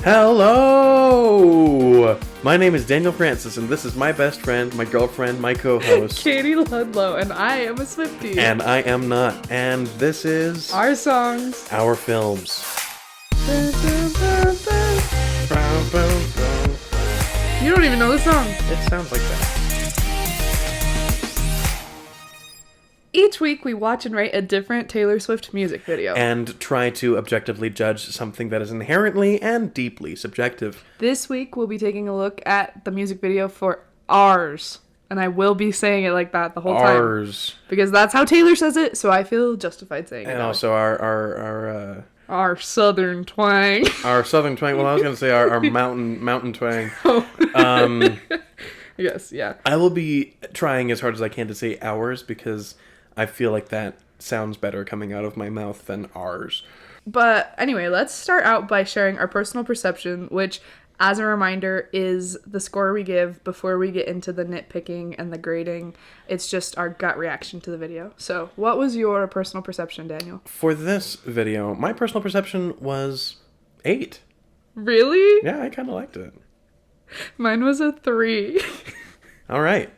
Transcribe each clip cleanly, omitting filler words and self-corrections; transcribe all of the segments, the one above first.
Hello! My name is Daniel Francis, and this is my best friend, my girlfriend, my co-host. Katie Ludlow, and I am a Swiftie. And I am not. And this is... Our songs. Our films. You don't even know the song. It sounds like that. Each week we watch and rate a different Taylor Swift music video. And try to objectively judge something that is inherently and deeply subjective. This week we'll be taking a look at the music video for Ours. And I will be saying it like that the whole time. Ours. Because that's how Taylor says it, so I feel justified saying it. And also our southern twang. Our southern twang. Well, I was going to say our mountain twang. Yes, yeah. I will be trying as hard as I can to say ours because I feel like that sounds better coming out of my mouth than ours. But anyway, let's start out by sharing our personal perception, which, as a reminder, is the score we give before we get into the nitpicking and the grading. It's just our gut reaction to the video. So, what was your personal perception, Daniel? For this video, my personal perception was 8. Really? Yeah, I kind of liked it. Mine was a 3. All right.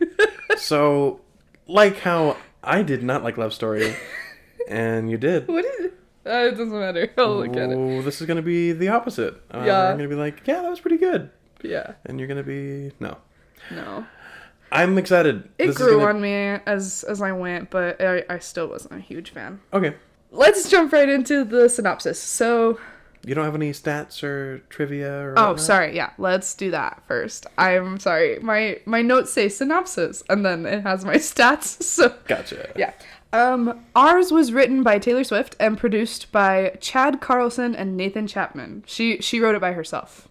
So, like how I did not like Love Story, and you did. What is it? It doesn't matter. I'll look at it. Oh, this is going to be the opposite. Yeah. I'm going to be like, yeah, that was pretty good. Yeah. And you're going to be, no. I'm excited. It grew on me as I went, but I still wasn't a huge fan. Okay. Let's jump right into the synopsis. So... You don't have any stats or trivia or Oh, whatnot? sorry. Yeah, let's do that first. I'm sorry. My notes say synopsis, and then it has my stats. So Gotcha. yeah. Ours was written by Taylor Swift and produced by Chad Carlson and Nathan Chapman. She wrote it by herself.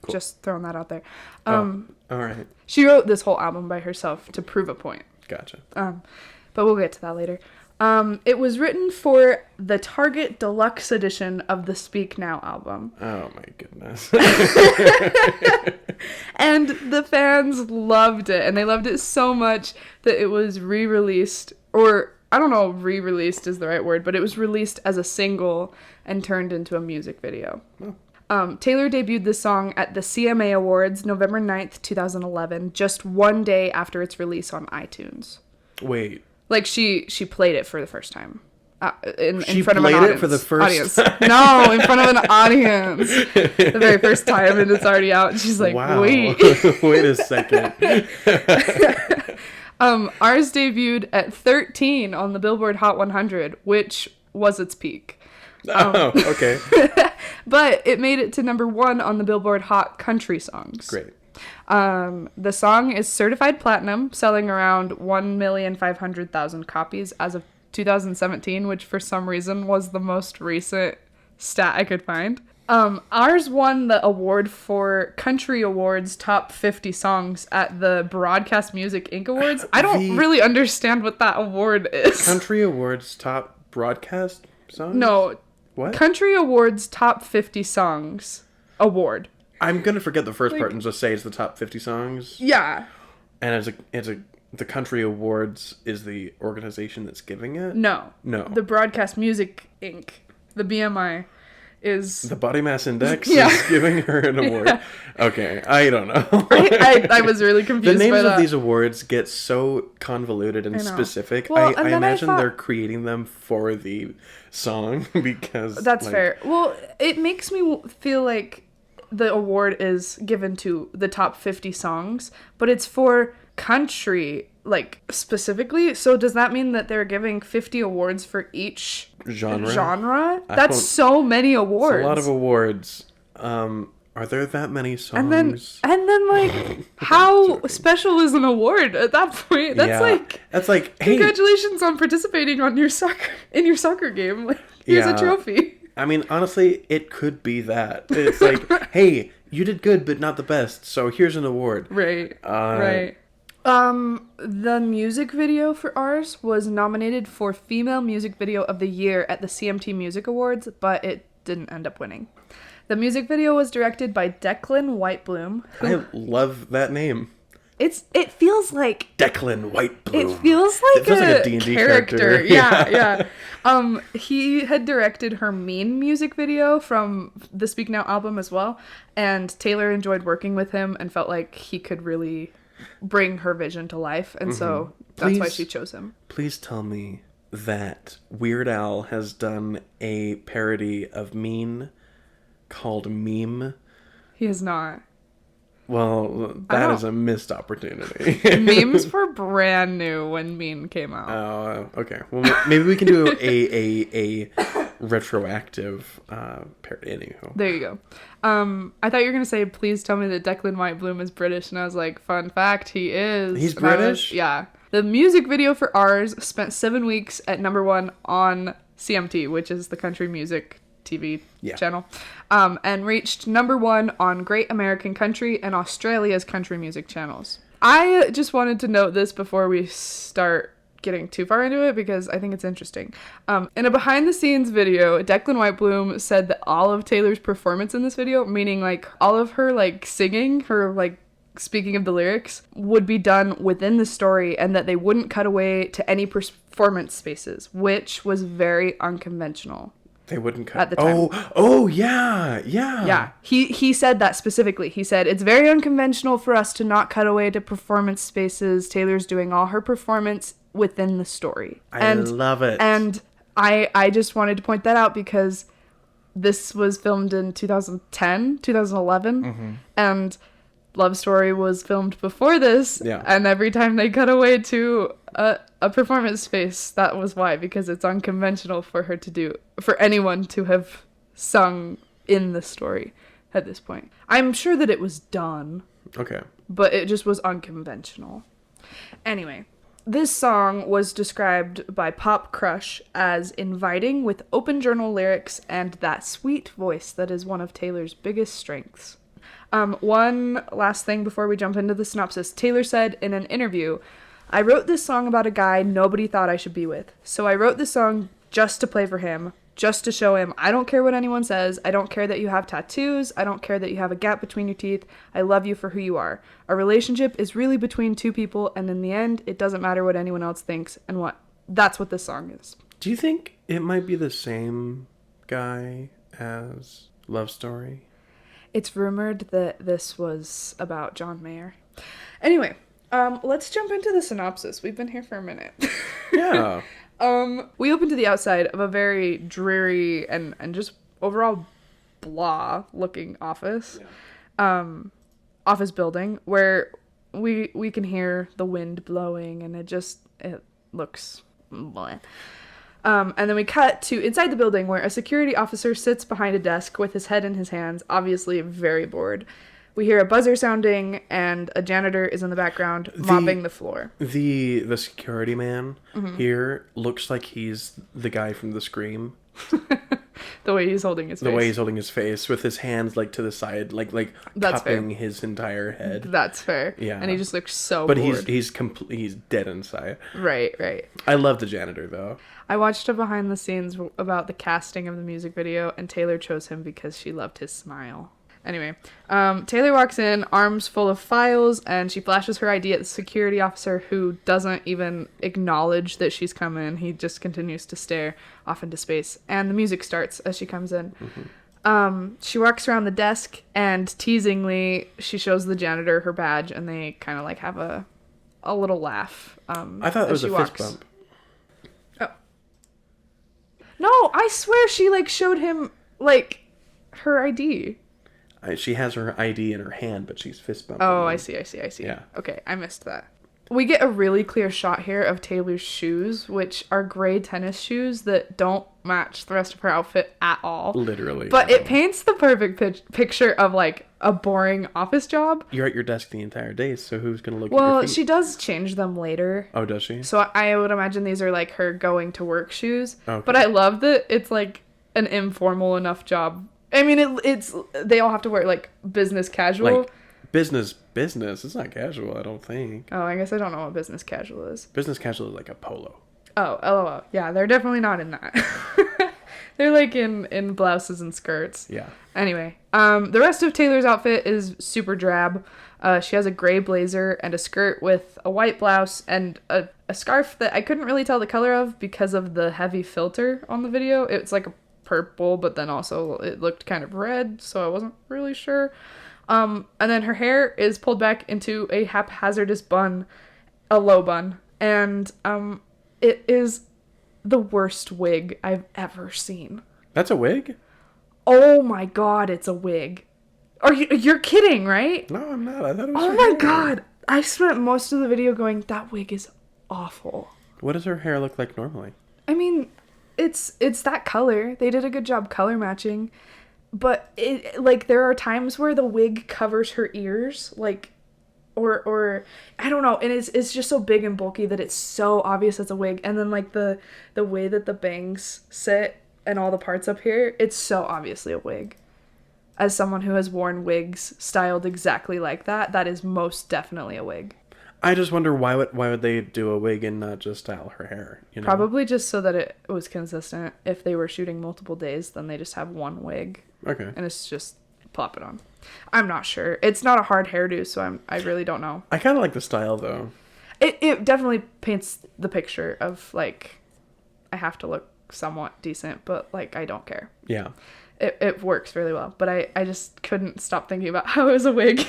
Cool. Just throwing that out there. All right. She wrote this whole album by herself to prove a point. Gotcha. But we'll get to that later. It was written for the Target Deluxe edition of the Speak Now album. Oh my goodness. And the fans loved it, and they loved it so much that it was re-released, or I don't know if re-released is the right word, but it was released as a single and turned into a music video. Oh. Taylor debuted the song at the CMA Awards November 9th, 2011, just one day after its release on iTunes. Wait. Like, she played it for the first time. In front of an audience. She played it for the first time? No, in front of an audience. The very first time, and it's already out. And she's like, wow. wait. Wait a second. Ours debuted at 13 on the Billboard Hot 100, which was its peak. Okay. But it made it to number 1 on the Billboard Hot Country Songs. Great. The song is certified platinum, selling around 1,500,000 copies as of 2017, which for some reason was the most recent stat I could find. Ours won the award for Country Awards Top 50 Songs at the Broadcast Music Inc. Awards. I don't really understand what that award is. Country Awards Top Broadcast Songs? No. What? Country Awards Top 50 Songs Award. I'm going to forget the first part and just say it's the top 50 songs. Yeah. And the Country Awards is the organization that's giving it? No. The Broadcast Music Inc., the BMI, is... The Body Mass Index Yeah. is giving her an award? Yeah. Okay, I don't know. I was really confused The names by that. of these awards get so convoluted and specific. Well, I imagine they're creating them for the song because... That's fair. Well, it makes me feel like the award is given to the top 50 songs, but it's for country, like, specifically. So does that mean that they're giving 50 awards for each genre? That's so many awards. It's a lot of awards. Are there that many songs? And then like, how special is an award at that point? That's like, hey, congratulations on participating in your soccer game. Like, here's a trophy. I mean, honestly, it could be that. It's like, hey, you did good, but not the best, so here's an award. Right. Right. The music video for Ours was nominated for Female Music Video of the Year at the CMT Music Awards, but it didn't end up winning. The music video was directed by Declan Whitebloom. I love that name. it feels like Declan Whitebloom. it feels like a D&D character. Yeah, yeah. He had directed her Mean music video from the Speak Now album as well, and Taylor enjoyed working with him and felt like he could really bring her vision to life, and so that's why she chose him. Please tell me that Weird Al has done a parody of Mean called Meme. He has not. Well, that is a missed opportunity. Memes were brand new when Mean came out. Oh, okay. Well, maybe we can do a retroactive parody. Anywho. There you go. I thought you were going to say, please tell me that Declan Whitebloom is British. And I was like, fun fact, he is. He's British? Yeah. The music video for Ours spent 7 weeks at #1 on CMT, which is the country music TV channel, and reached #1 on Great American Country and Australia's country music channels. I just wanted to note this before we start getting too far into it because I think it's interesting. In a behind-the-scenes video, Declan Whitebloom said that all of Taylor's performance in this video, meaning like all of her like singing, her like speaking of the lyrics, would be done within the story and that they wouldn't cut away to any performance spaces, which was very unconventional. They wouldn't cut at the time. Oh, yeah. Yeah. He said that specifically. He said, it's very unconventional for us to not cut away to performance spaces. Taylor's doing all her performance within the story. I love it. And I just wanted to point that out because this was filmed in 2010, 2011. And Love Story was filmed before this. Yeah. And every time they cut away to a performance space, that was why, because it's unconventional for anyone to have sung in the story at this point. I'm sure that it was done. Okay. But it just was unconventional. Anyway, this song was described by Pop Crush as inviting with open journal lyrics and that sweet voice that is one of Taylor's biggest strengths. One last thing before we jump into the synopsis. Taylor said in an interview, I wrote this song about a guy nobody thought I should be with. So I wrote this song just to play for him, just to show him I don't care what anyone says. I don't care that you have tattoos. I don't care that you have a gap between your teeth. I love you for who you are. A relationship is really between two people, and in the end, it doesn't matter what anyone else thinks and that's what this song is. Do you think it might be the same guy as Love Story? It's rumored that this was about John Mayer. Anyway, let's jump into the synopsis. We've been here for a minute. Yeah. We open to the outside of a very dreary and just overall blah looking office. Yeah. Office building where we can hear the wind blowing and it looks blah. And then we cut to inside the building where a security officer sits behind a desk with his head in his hands, obviously very bored. We hear a buzzer sounding, and a janitor is in the background mopping the floor. The security man here looks like he's the guy from The Scream. The way he's holding his face. The way he's holding his face with his hands like to the side, like That's cupping fair. his entire head. That's fair. Yeah. And he just looks so but bored. he's dead inside. Right. I love the janitor though. I watched a behind the scenes about the casting of the music video, and Taylor chose him because she loved his smile. Anyway, Taylor walks in, arms full of files, and she flashes her ID at the security officer, who doesn't even acknowledge that she's come in. He just continues to stare off into space, and the music starts as she comes in. She walks around the desk, and teasingly, she shows the janitor her badge, and they kind of like have a little laugh. I thought it was a fist bump. Oh. No, I swear she like showed him like her ID. She has her ID in her hand, but she's fist bumping. Oh, I see. Yeah. Okay, I missed that. We get a really clear shot here of Taylor's shoes, which are gray tennis shoes that don't match the rest of her outfit at all. Literally. But it paints the perfect picture of like a boring office job. You're at your desk the entire day, so who's going to look at your feet? Well, she does change them later. Oh, does she? So I would imagine these are like her going to work shoes. Okay. But I love that it's like an informal enough job. I mean, it's they all have to wear like business casual. Like business. It's not casual, I don't think. Oh, I guess I don't know what business casual is. Business casual is like a polo. Oh, LOL. Yeah, they're definitely not in that. They're like in blouses and skirts. Yeah. Anyway, the rest of Taylor's outfit is super drab. She has a gray blazer and a skirt with a white blouse and a scarf that I couldn't really tell the color of because of the heavy filter on the video. It's like a purple, but then also it looked kind of red, so I wasn't really sure. And then her hair is pulled back into a haphazardous bun, a low bun, and it is the worst wig I've ever seen. That's a wig? Oh my god, it's a wig. You're kidding, right? No, I'm not. I thought it was Oh her my hair. god. I spent most of the video going, that wig is awful. What does her hair look like normally? I mean, it's that color. They did a good job color matching. But there are times where the wig covers her ears, or I don't know, and it's just so big and bulky that it's so obvious it's a wig. And then like the way that the bangs sit and all the parts up here, it's so obviously a wig. As someone who has worn wigs styled exactly like that, that is most definitely a wig. I just wonder why would they do a wig and not just style her hair? You know? Probably just so that it was consistent. If they were shooting multiple days, then they just have one wig. Okay. And it's just plop it on. I'm not sure. It's not a hard hairdo, so I really don't know. I kind of like the style though. It definitely paints the picture of like, I have to look somewhat decent, but like I don't care. Yeah. It works really well, but I just couldn't stop thinking about how it was a wig.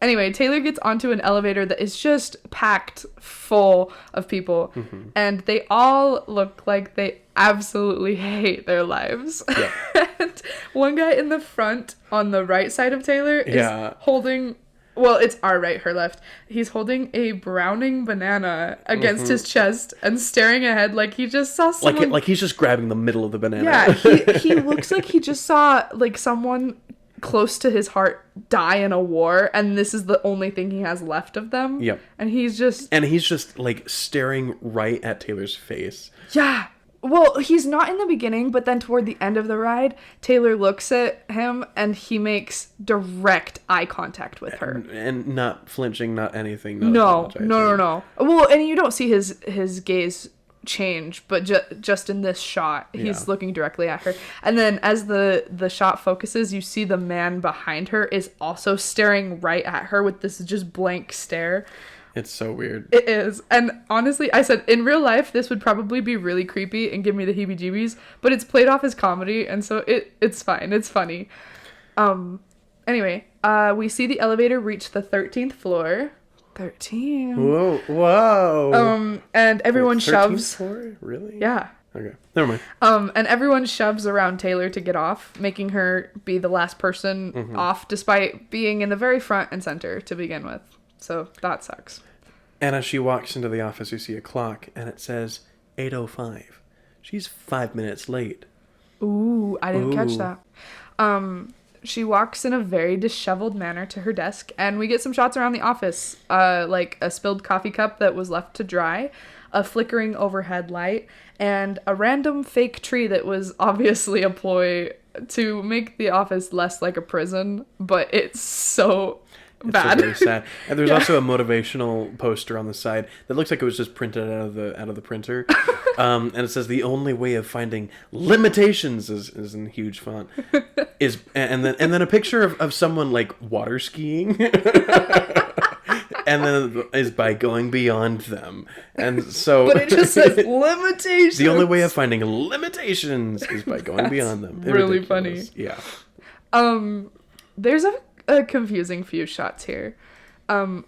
Anyway, Taylor gets onto an elevator that is just packed full of people, and they all look like they absolutely hate their lives. Yeah. And one guy in the front on the right side of Taylor is holding... Well, it's our right, her left. He's holding a browning banana against his chest and staring ahead like he just saw someone... Like he's just grabbing the middle of the banana. Yeah, he looks like he just saw like someone close to his heart die in a war, and this is the only thing he has left of them. Yep. And he's just like staring right at Taylor's face. Yeah. Well, he's not in the beginning, but then toward the end of the ride, Taylor looks at him and he makes direct eye contact with her. And not flinching, not anything. No. Well, and you don't see his gaze change, but just in this shot, he's looking directly at her. And then as the shot focuses, you see the man behind her is also staring right at her with this just blank stare. It's so weird. It is. And honestly, I said, in real life, this would probably be really creepy and give me the heebie-jeebies, but it's played off as comedy, and so it's fine. It's funny. Anyway, we see the elevator reach the 13th floor. 13. Whoa. And everyone 13th shoves. floor? Really? Yeah. Okay. Never mind. And everyone shoves around Taylor to get off, making her be the last person off, despite being in the very front and center to begin with. So that sucks. And as she walks into the office, you see a clock, and it says 8:05. She's 5 minutes late. Ooh, I didn't catch that. She walks in a very disheveled manner to her desk, and we get some shots around the office, like a spilled coffee cup that was left to dry, a flickering overhead light, and a random fake tree that was obviously a ploy to make the office less like a prison, but it's so... bad. So very sad. And there's also a motivational poster on the side that looks like it was just printed out of the printer. And it says the only way of finding limitations is in huge font. And then a picture of someone like water skiing. And then is by going beyond them. And so but it just says limitations. The only way of finding limitations is by going beyond them. Really Ridiculous. funny. Yeah. There's a confusing few shots here.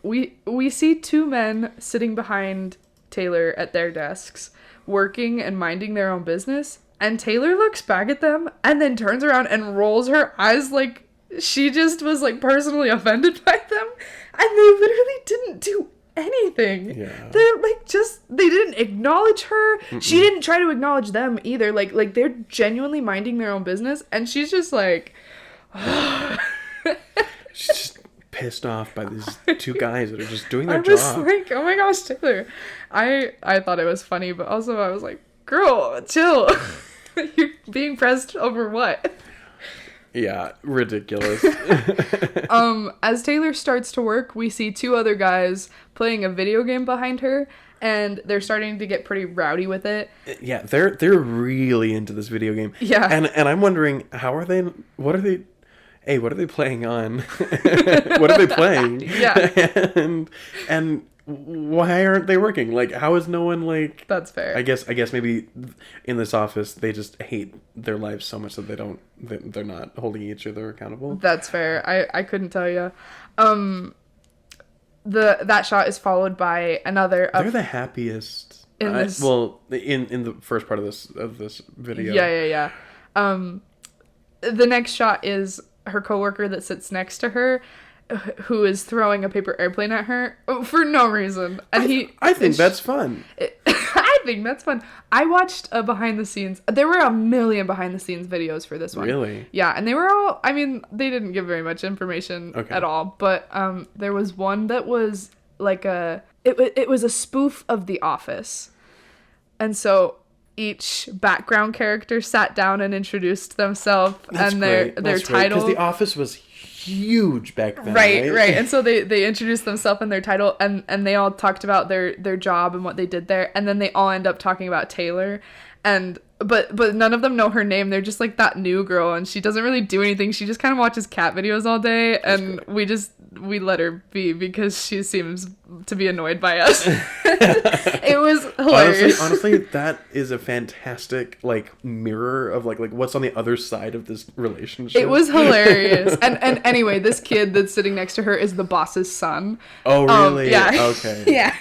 We see two men sitting behind Taylor at their desks, working and minding their own business, and Taylor looks back at them and then turns around and rolls her eyes like she just was like personally offended by them, and they literally didn't do anything. Yeah. They're like they didn't acknowledge her. Mm-mm. She didn't try to acknowledge them either. Like they're genuinely minding their own business, and she's just like she's just pissed off by these two guys that are just doing their I was job. like, oh my gosh, Taylor. I thought it was funny, but also I was like, girl, chill. You're being pressed over what? Yeah, ridiculous. As Taylor starts to work, we see two other guys playing a video game behind her, and they're starting to get pretty rowdy with it. Yeah, they're really into this video game. Yeah. And I'm wondering, what are they playing on? What are they playing? Yeah. And why aren't they working? Like, how is no one like... That's fair. I guess maybe in this office they just hate their lives so much that they're not holding each other accountable. That's fair. I couldn't tell you. That shot is followed by another. They're the happiest in this. Well, in the first part of this video. Yeah. The next shot is her coworker that sits next to her, who is throwing a paper airplane at her for no reason, and I think that's fun. I think that's fun. I watched a behind the scenes. There were a million behind the scenes videos for this one. Really? Yeah, and they were all. I mean, they didn't give very much information at all. But there was one that was like it was a spoof of The Office, and so each background character sat down and introduced themselves and their title. Because The Office was huge back then. Right. And so they introduced themselves and their title, and they all talked about their job and what they did there, and then they all end up talking about Taylor, and but none of them know her name. They're just like that new girl, and she doesn't really do anything. She just kind of watches cat videos all day, and we let her be because she seems to be annoyed by us. It was hilarious. Honestly, that is a fantastic like mirror of like what's on the other side of this relationship. It was hilarious. And anyway, this kid that's sitting next to her is the boss's son. Oh, really? Yeah. Okay. Yeah.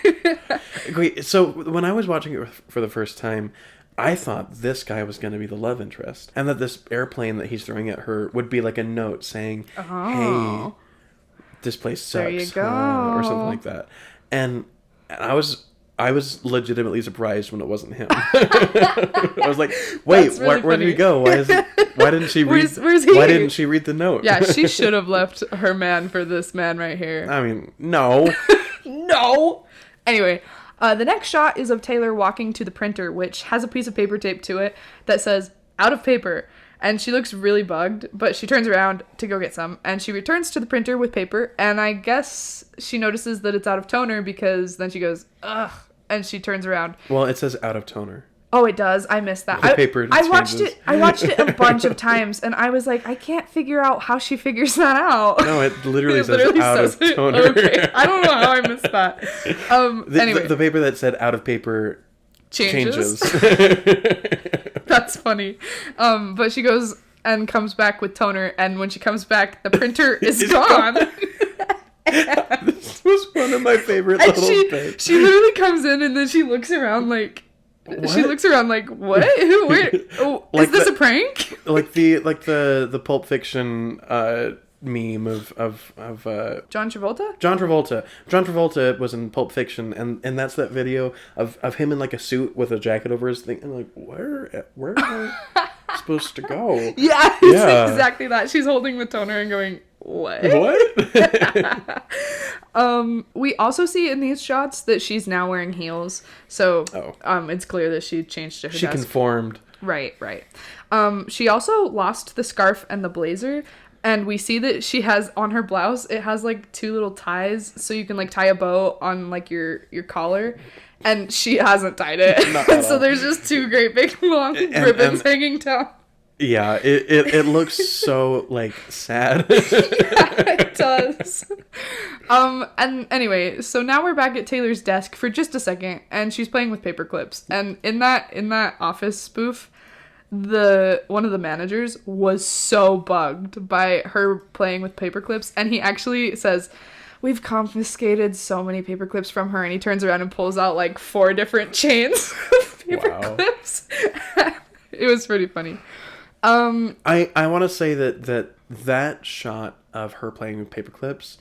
Wait, so when I was watching it for the first time, I thought this guy was going to be the love interest, and that this airplane that he's throwing at her would be like a note saying, "Hey, this place sucks," there you go. Or something like that. And I was legitimately surprised when it wasn't him. I was like, "Wait, really where did he go? Why didn't she read? Where's he? Why didn't she read the note?" Yeah, she should have left her man for this man right here. I mean, no. No. Anyway. The next shot is of Taylor walking to the printer, which has a piece of paper taped to it that says, "out of paper." And she looks really bugged, but she turns around to go get some, and she returns to the printer with paper, and I guess she notices that it's out of toner because then she goes, "Ugh," and she turns around. Well, it says out of toner. Oh, it does. I missed that. The paper I watched changes. it. I watched it a bunch of times, and I was like, I can't figure out how she figures that out. No, it literally says out of toner. Okay. I don't know how I missed that. Anyway, the paper that said out of paper changes. That's funny. But she goes and comes back with toner, and when she comes back, the printer is gone. This was one of my favorite little bits. She literally comes in, and then she looks around like. What? She looks around like, what? Where? Oh, Like is this a prank? Like the Pulp Fiction meme of John Travolta? John Travolta. John Travolta was in Pulp Fiction, and that's that video of him in like a suit with a jacket over his thing, and like where am I supposed to go? Yeah, it's exactly that. She's holding the toner and going, what? We also see in these shots that she's now wearing heels, so it's clear that she changed to her desk. Conformed. Right. She also lost the scarf and the blazer, and we see that she has on her blouse, it has like two little ties, so you can like tie a bow on like your collar, and she hasn't tied it. And so there's just two great big long ribbons hanging down. Yeah, it looks so like sad. Yeah, it does. And anyway, so now we're back at Taylor's desk for just a second, and she's playing with paper clips. And in that office spoof, one of the managers was so bugged by her playing with paper clips, and he actually says, "We've confiscated so many paper clips from her," and he turns around and pulls out like 4 different chains of paper clips. It was pretty funny. I want to say that shot of her playing with paper clips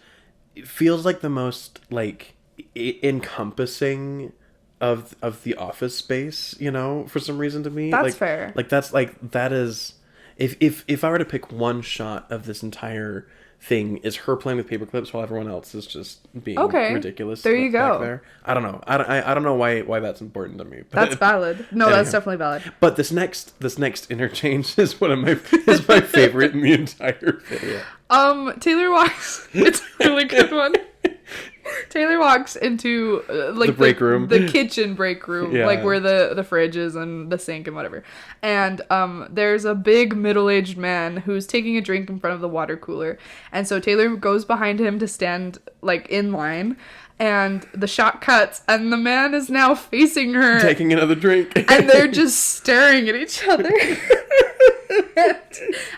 feels like the most like encompassing of the office space, you know, for some reason to me. That's like, fair. Like that is If I were to pick one shot of this entire thing, is her playing with paper clips while everyone else is just being ridiculous. There you go. Back there. I don't know. I don't know why that's important to me. But that's valid. No, anyway. That's definitely valid. But this next interchange is my favorite in the entire video. Taylor walks. It's a really good one. Taylor walks into like the break room, the kitchen break room, like where the fridge is and the sink and whatever. And there's a big middle-aged man who's taking a drink in front of the water cooler. And so Taylor goes behind him to stand like in line. And the shot cuts, and the man is now facing her, taking another drink, and they're just staring at each other.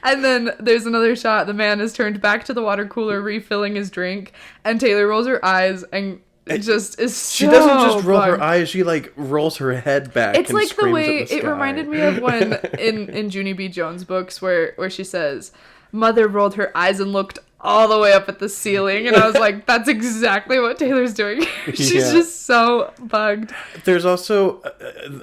And then there's another shot. The man is turned back to the water cooler, refilling his drink, and Taylor rolls her eyes, and it just is so She doesn't just roll fun. her eyes; she like rolls her head back. It's and like the way at the it sky. reminded me of when in Junie B. Jones books where she says, "Mother rolled her eyes and looked all the way up at the ceiling," and I was like, that's exactly what Taylor's doing. She's just so bugged. There's also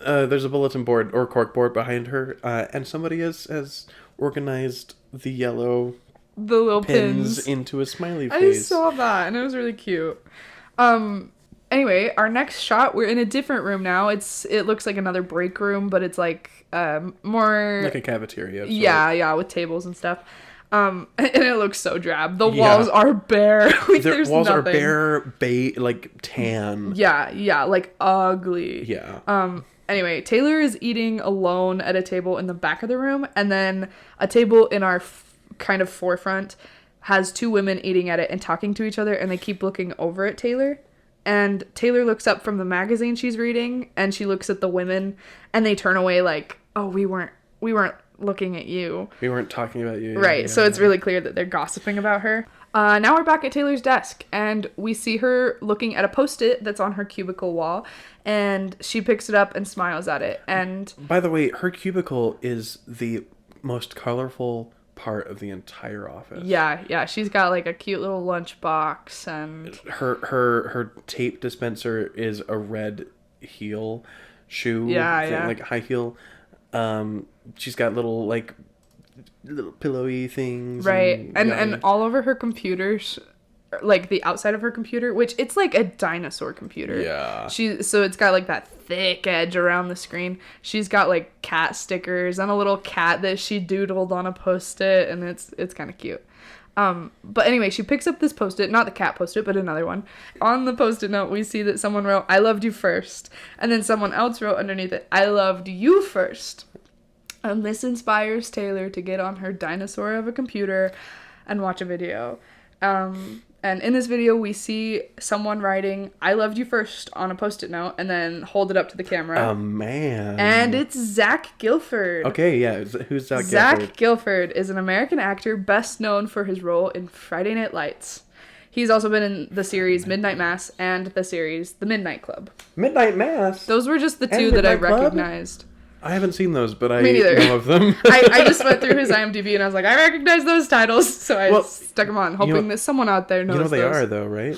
there's a bulletin board or cork board behind her, and somebody has organized the little pins into a smiley I face. saw that, and it was really cute. Anyway, our next shot, we're in a different room now. It looks like another break room, but it's like more like a cafeteria. Yeah, with tables and stuff. And it looks so drab. The walls are bare. Like, there's walls nothing. are bare, like tan. Yeah, like ugly. Yeah. Anyway, Taylor is eating alone at a table in the back of the room, and then a table in our kind of forefront has two women eating at it and talking to each other, and they keep looking over at Taylor. And Taylor looks up from the magazine she's reading, and she looks at the women, and they turn away like, "Oh, we weren't looking at you. We weren't talking about you." Right, Yeah. so it's really clear that they're gossiping about her. Now we're back at Taylor's desk, and we see her looking at a Post-it that's on her cubicle wall, and she picks it up and smiles at it. And by the way, her cubicle is the most colorful part of the entire office. Yeah, she's got like a cute little lunch box, and her tape dispenser is a red heel shoe thing, like high heel. She's got little pillowy things, right, and all over her computers, like the outside of her computer, which it's like a dinosaur computer. Yeah. So it's got like that thick edge around the screen. She's got like cat stickers and a little cat that she doodled on a Post-it, and it's kind of cute. But anyway, she picks up this Post-it, not the cat Post-it, but another one. On the Post-it note, we see that someone wrote, "I loved you first," and then someone else wrote underneath it, "I loved you first." And this inspires Taylor to get on her dinosaur of a computer and watch a video. And in this video, we see someone writing, "I loved you first" on a Post-it note, and then hold it up to the camera. Man. And it's Zach Gilford. Okay, yeah. Who's Zach Gilford? Zach Gilford is an American actor best known for his role in Friday Night Lights. He's also been in the series Midnight Mass and the series The Midnight Club. Midnight Mass? Those were just the two that I recognized. I haven't seen those, but I Me neither. know of them. I just went through his IMDb and I was like, I recognize those titles, so I stuck them on, hoping that someone out there knows You know they those. are, though, right?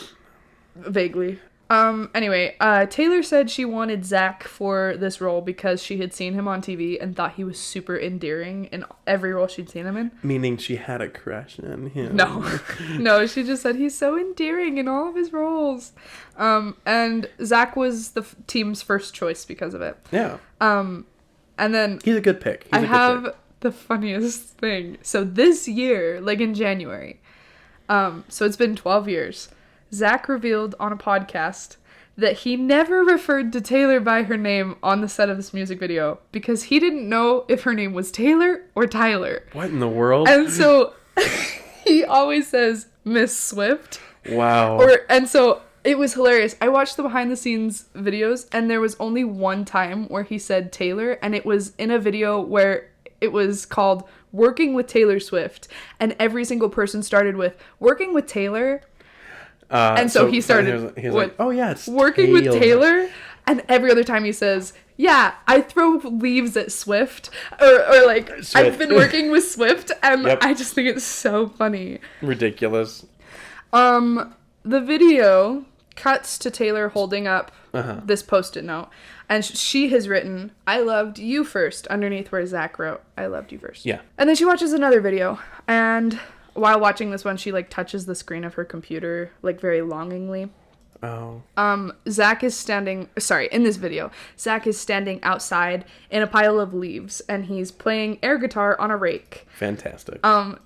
Vaguely. Anyway, Taylor said she wanted Zach for this role because she had seen him on TV and thought he was super endearing in every role she'd seen him in. Meaning she had a crush on him. No, she just said he's so endearing in all of his roles. And Zach was the team's first choice because of it. Yeah. And then he's a good pick. I have the funniest thing. So this year, like in January, so it's been 12 years, Zach revealed on a podcast that he never referred to Taylor by her name on the set of this music video because he didn't know if her name was Taylor or Tyler. What in the world? And so he always says Miss Swift. Wow. And so it was hilarious. I watched the behind the scenes videos, and there was only one time where he said Taylor, and it was in a video where it was called Working with Taylor Swift, and every single person started with Working with Taylor. And so he started he's like, "Oh yeah, it's Working Taylor. with Taylor." And every other time he says, "Yeah, I throw leaves at Swift," or like, Swift. "I've been working with Swift," and I just think it's so funny. Ridiculous. The video cuts to Taylor holding up Uh-huh. this Post-it note, and she has written, "I loved you first," underneath where Zach wrote, "I loved you first." Yeah. And then she watches another video, and while watching this one, she like touches the screen of her computer like very longingly. Oh. Zach is standing, sorry, in this video, Zach is standing outside in a pile of leaves, and he's playing air guitar on a rake. Fantastic.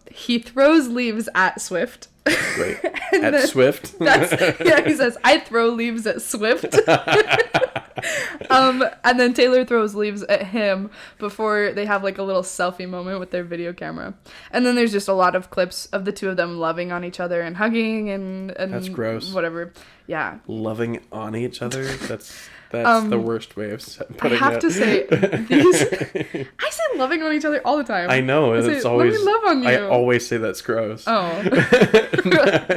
He throws leaves at Swift. Great. At Swift? He says, "I throw leaves at Swift." And then Taylor throws leaves at him before they have like a little selfie moment with their video camera. And then there's just a lot of clips of the two of them loving on each other and hugging and That's gross. Whatever. Yeah. Loving on each other? That's the worst way of putting it. I have to say, I say loving on each other all the time. I know. It's always, let me love on you. I always say that's gross. Oh.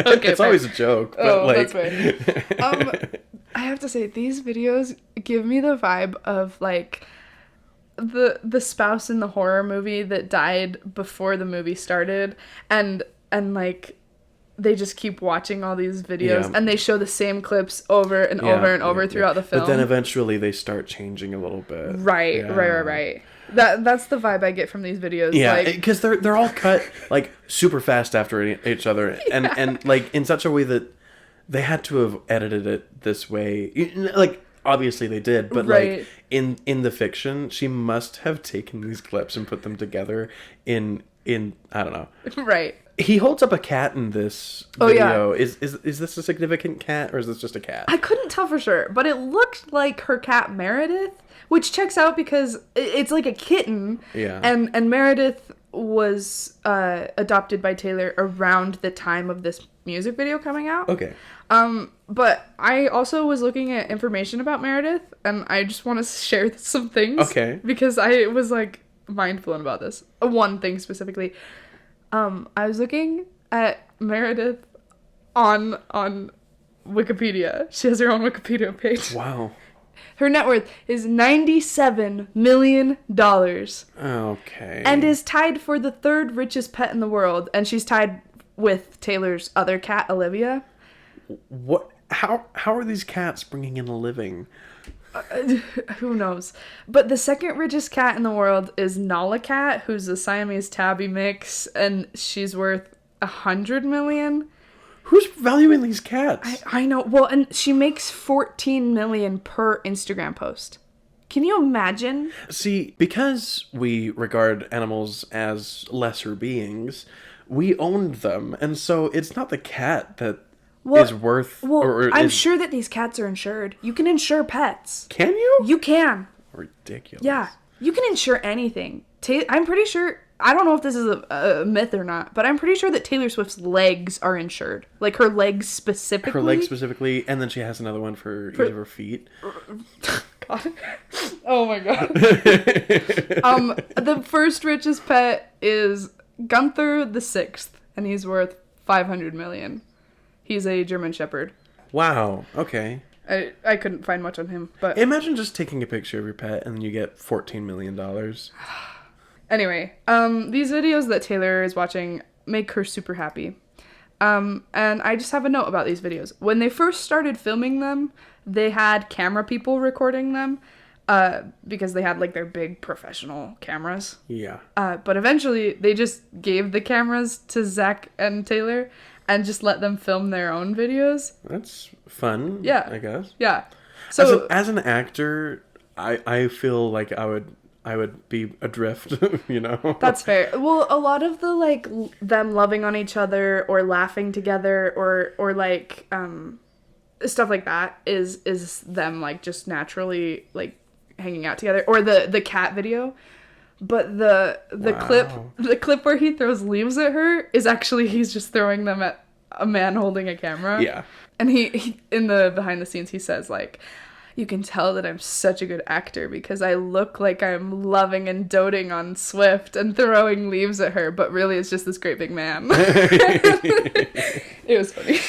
Okay, it's always a joke, but like... that's right. I have to say, these videos give me the vibe of like the spouse in the horror movie that died before the movie started, and like they just keep watching all these videos, and they show the same clips over and over and over throughout the film. But then eventually they start changing a little bit. Right. That's the vibe I get from these videos. Yeah, because they're all cut like super fast after each other, and like in such a way that they had to have edited it this way. Like obviously they did, but like in the fiction, she must have taken these clips and put them together in I don't know. Right. He holds up a cat in this video. Is this a significant cat, or is this just a cat? I couldn't tell for sure, but it looked like her cat Meredith, which checks out because it's like a kitten. Yeah. And Meredith was adopted by Taylor around the time of this music video coming out. Okay. But I also was looking at information about Meredith, and I just want to share some things. Okay. Because I was like mind blown about this. One thing specifically. I was looking at Meredith on Wikipedia. She has her own Wikipedia page. Wow. Her net worth is $97 million. Okay. And is tied for the third richest pet in the world. And she's tied with Taylor's other cat, Olivia. What? How are these cats bringing in a living? Who knows? But the second richest cat in the world is Nala Cat, who's a Siamese tabby mix, and she's worth $100 million. Who's valuing these cats? I know. Well, and she makes $14 million per Instagram post. Can you imagine? See, because we regard animals as lesser beings, we owned them, and so it's not the cat that is worth. Well, I'm sure that these cats are insured. You can insure pets. Can you? You can. Ridiculous. Yeah, you can insure anything. I'm pretty sure. I don't know if this is a myth or not, but I'm pretty sure that Taylor Swift's legs are insured. Like her legs specifically. Her legs specifically, and then she has another one for each of her feet. God. Oh my god. The first richest pet is Gunther the Sixth, and he's worth $500 million. He's a German Shepherd. Wow. Okay. I couldn't find much on him, but imagine just taking a picture of your pet and then you get $14 million. Anyway, these videos that Taylor is watching make her super happy. And I just have a note about these videos. When they first started filming them, they had camera people recording them, because they had like their big professional cameras. Yeah. But eventually they just gave the cameras to Zach and Taylor and just let them film their own videos. That's fun. Yeah. I guess. Yeah. So as an actor, I feel like I would be adrift, you know? That's fair. Well, a lot of the, like, them loving on each other or laughing together or like, stuff like that is them, like, just naturally, like, hanging out together. Or the cat video. But the clip where he throws leaves at her is actually he's just throwing them at a man holding a camera. Yeah. And he in the behind the scenes, he says, like, you can tell that I'm such a good actor because I look like I'm loving and doting on Swift and throwing leaves at her, but really it's just this great big man. It was funny.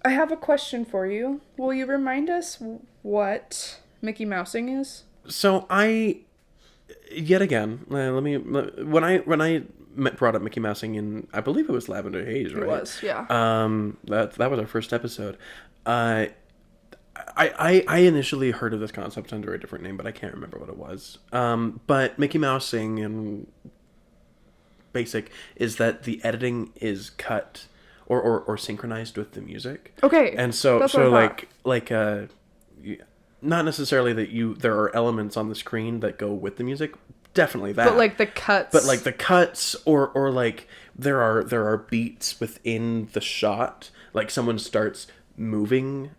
I have a question for you. Will you remind us what Mickey Mousing is? So yet again, when I brought up Mickey Mousing in, I believe it was Lavender Haze, right? It was, yeah. That was our first episode. I initially heard of this concept under a different name, but I can't remember what it was. But Mickey Mousing in basic is that the editing is cut or synchronized with the music. Okay. And so that's what I thought. not necessarily that there are elements on the screen that go with the music. Definitely that. But like the cuts. But like the cuts or like there are beats within the shot. Like someone starts moving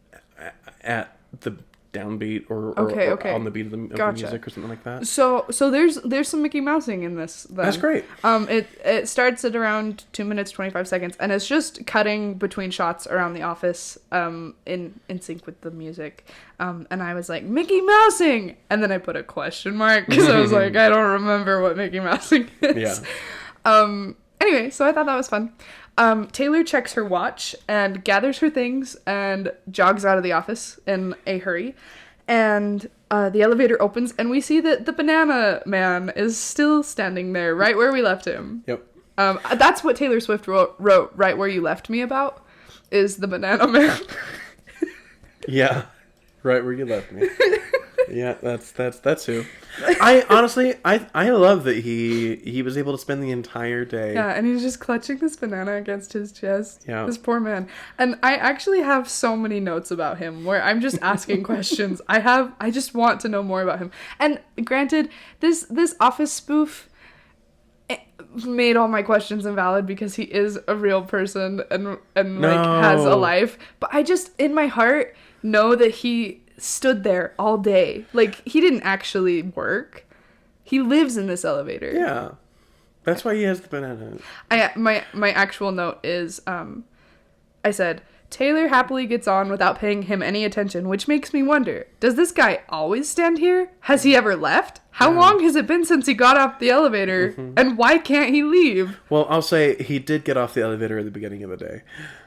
at the downbeat or on the beat of the music or something like that. So there's some Mickey Mousing in this then. That's great. It starts at around 2 minutes 25 seconds and it's just cutting between shots around the office in sync with the music. And I was like, Mickey Mousing, and then I put a question mark because I was like, I don't remember what Mickey Mousing is. Yeah. Anyway, so I thought that was fun. Taylor checks her watch and gathers her things and jogs out of the office in a hurry. And the elevator opens and we see that the banana man is still standing there right where we left him. Yep. That's what Taylor Swift wrote right where you left me about, is the banana man. Yeah. Right where you left me. Yeah, that's who. I honestly love that he was able to spend the entire day. Yeah, and he's just clutching this banana against his chest. Yeah. This poor man. And I actually have so many notes about him where I'm just asking questions. I just want to know more about him. And granted, this Office spoof made all my questions invalid because he is a real person and like has a life. But I just in my heart know that he stood there all day. Like, he didn't actually work. He lives in this elevator. Yeah. That's why he has the banana. My actual note is, I said, Taylor happily gets on without paying him any attention, which makes me wonder, does this guy always stand here? Has he ever left? How long has it been since he got off the elevator? Mm-hmm. And why can't he leave? Well, I'll say he did get off the elevator at the beginning of the day.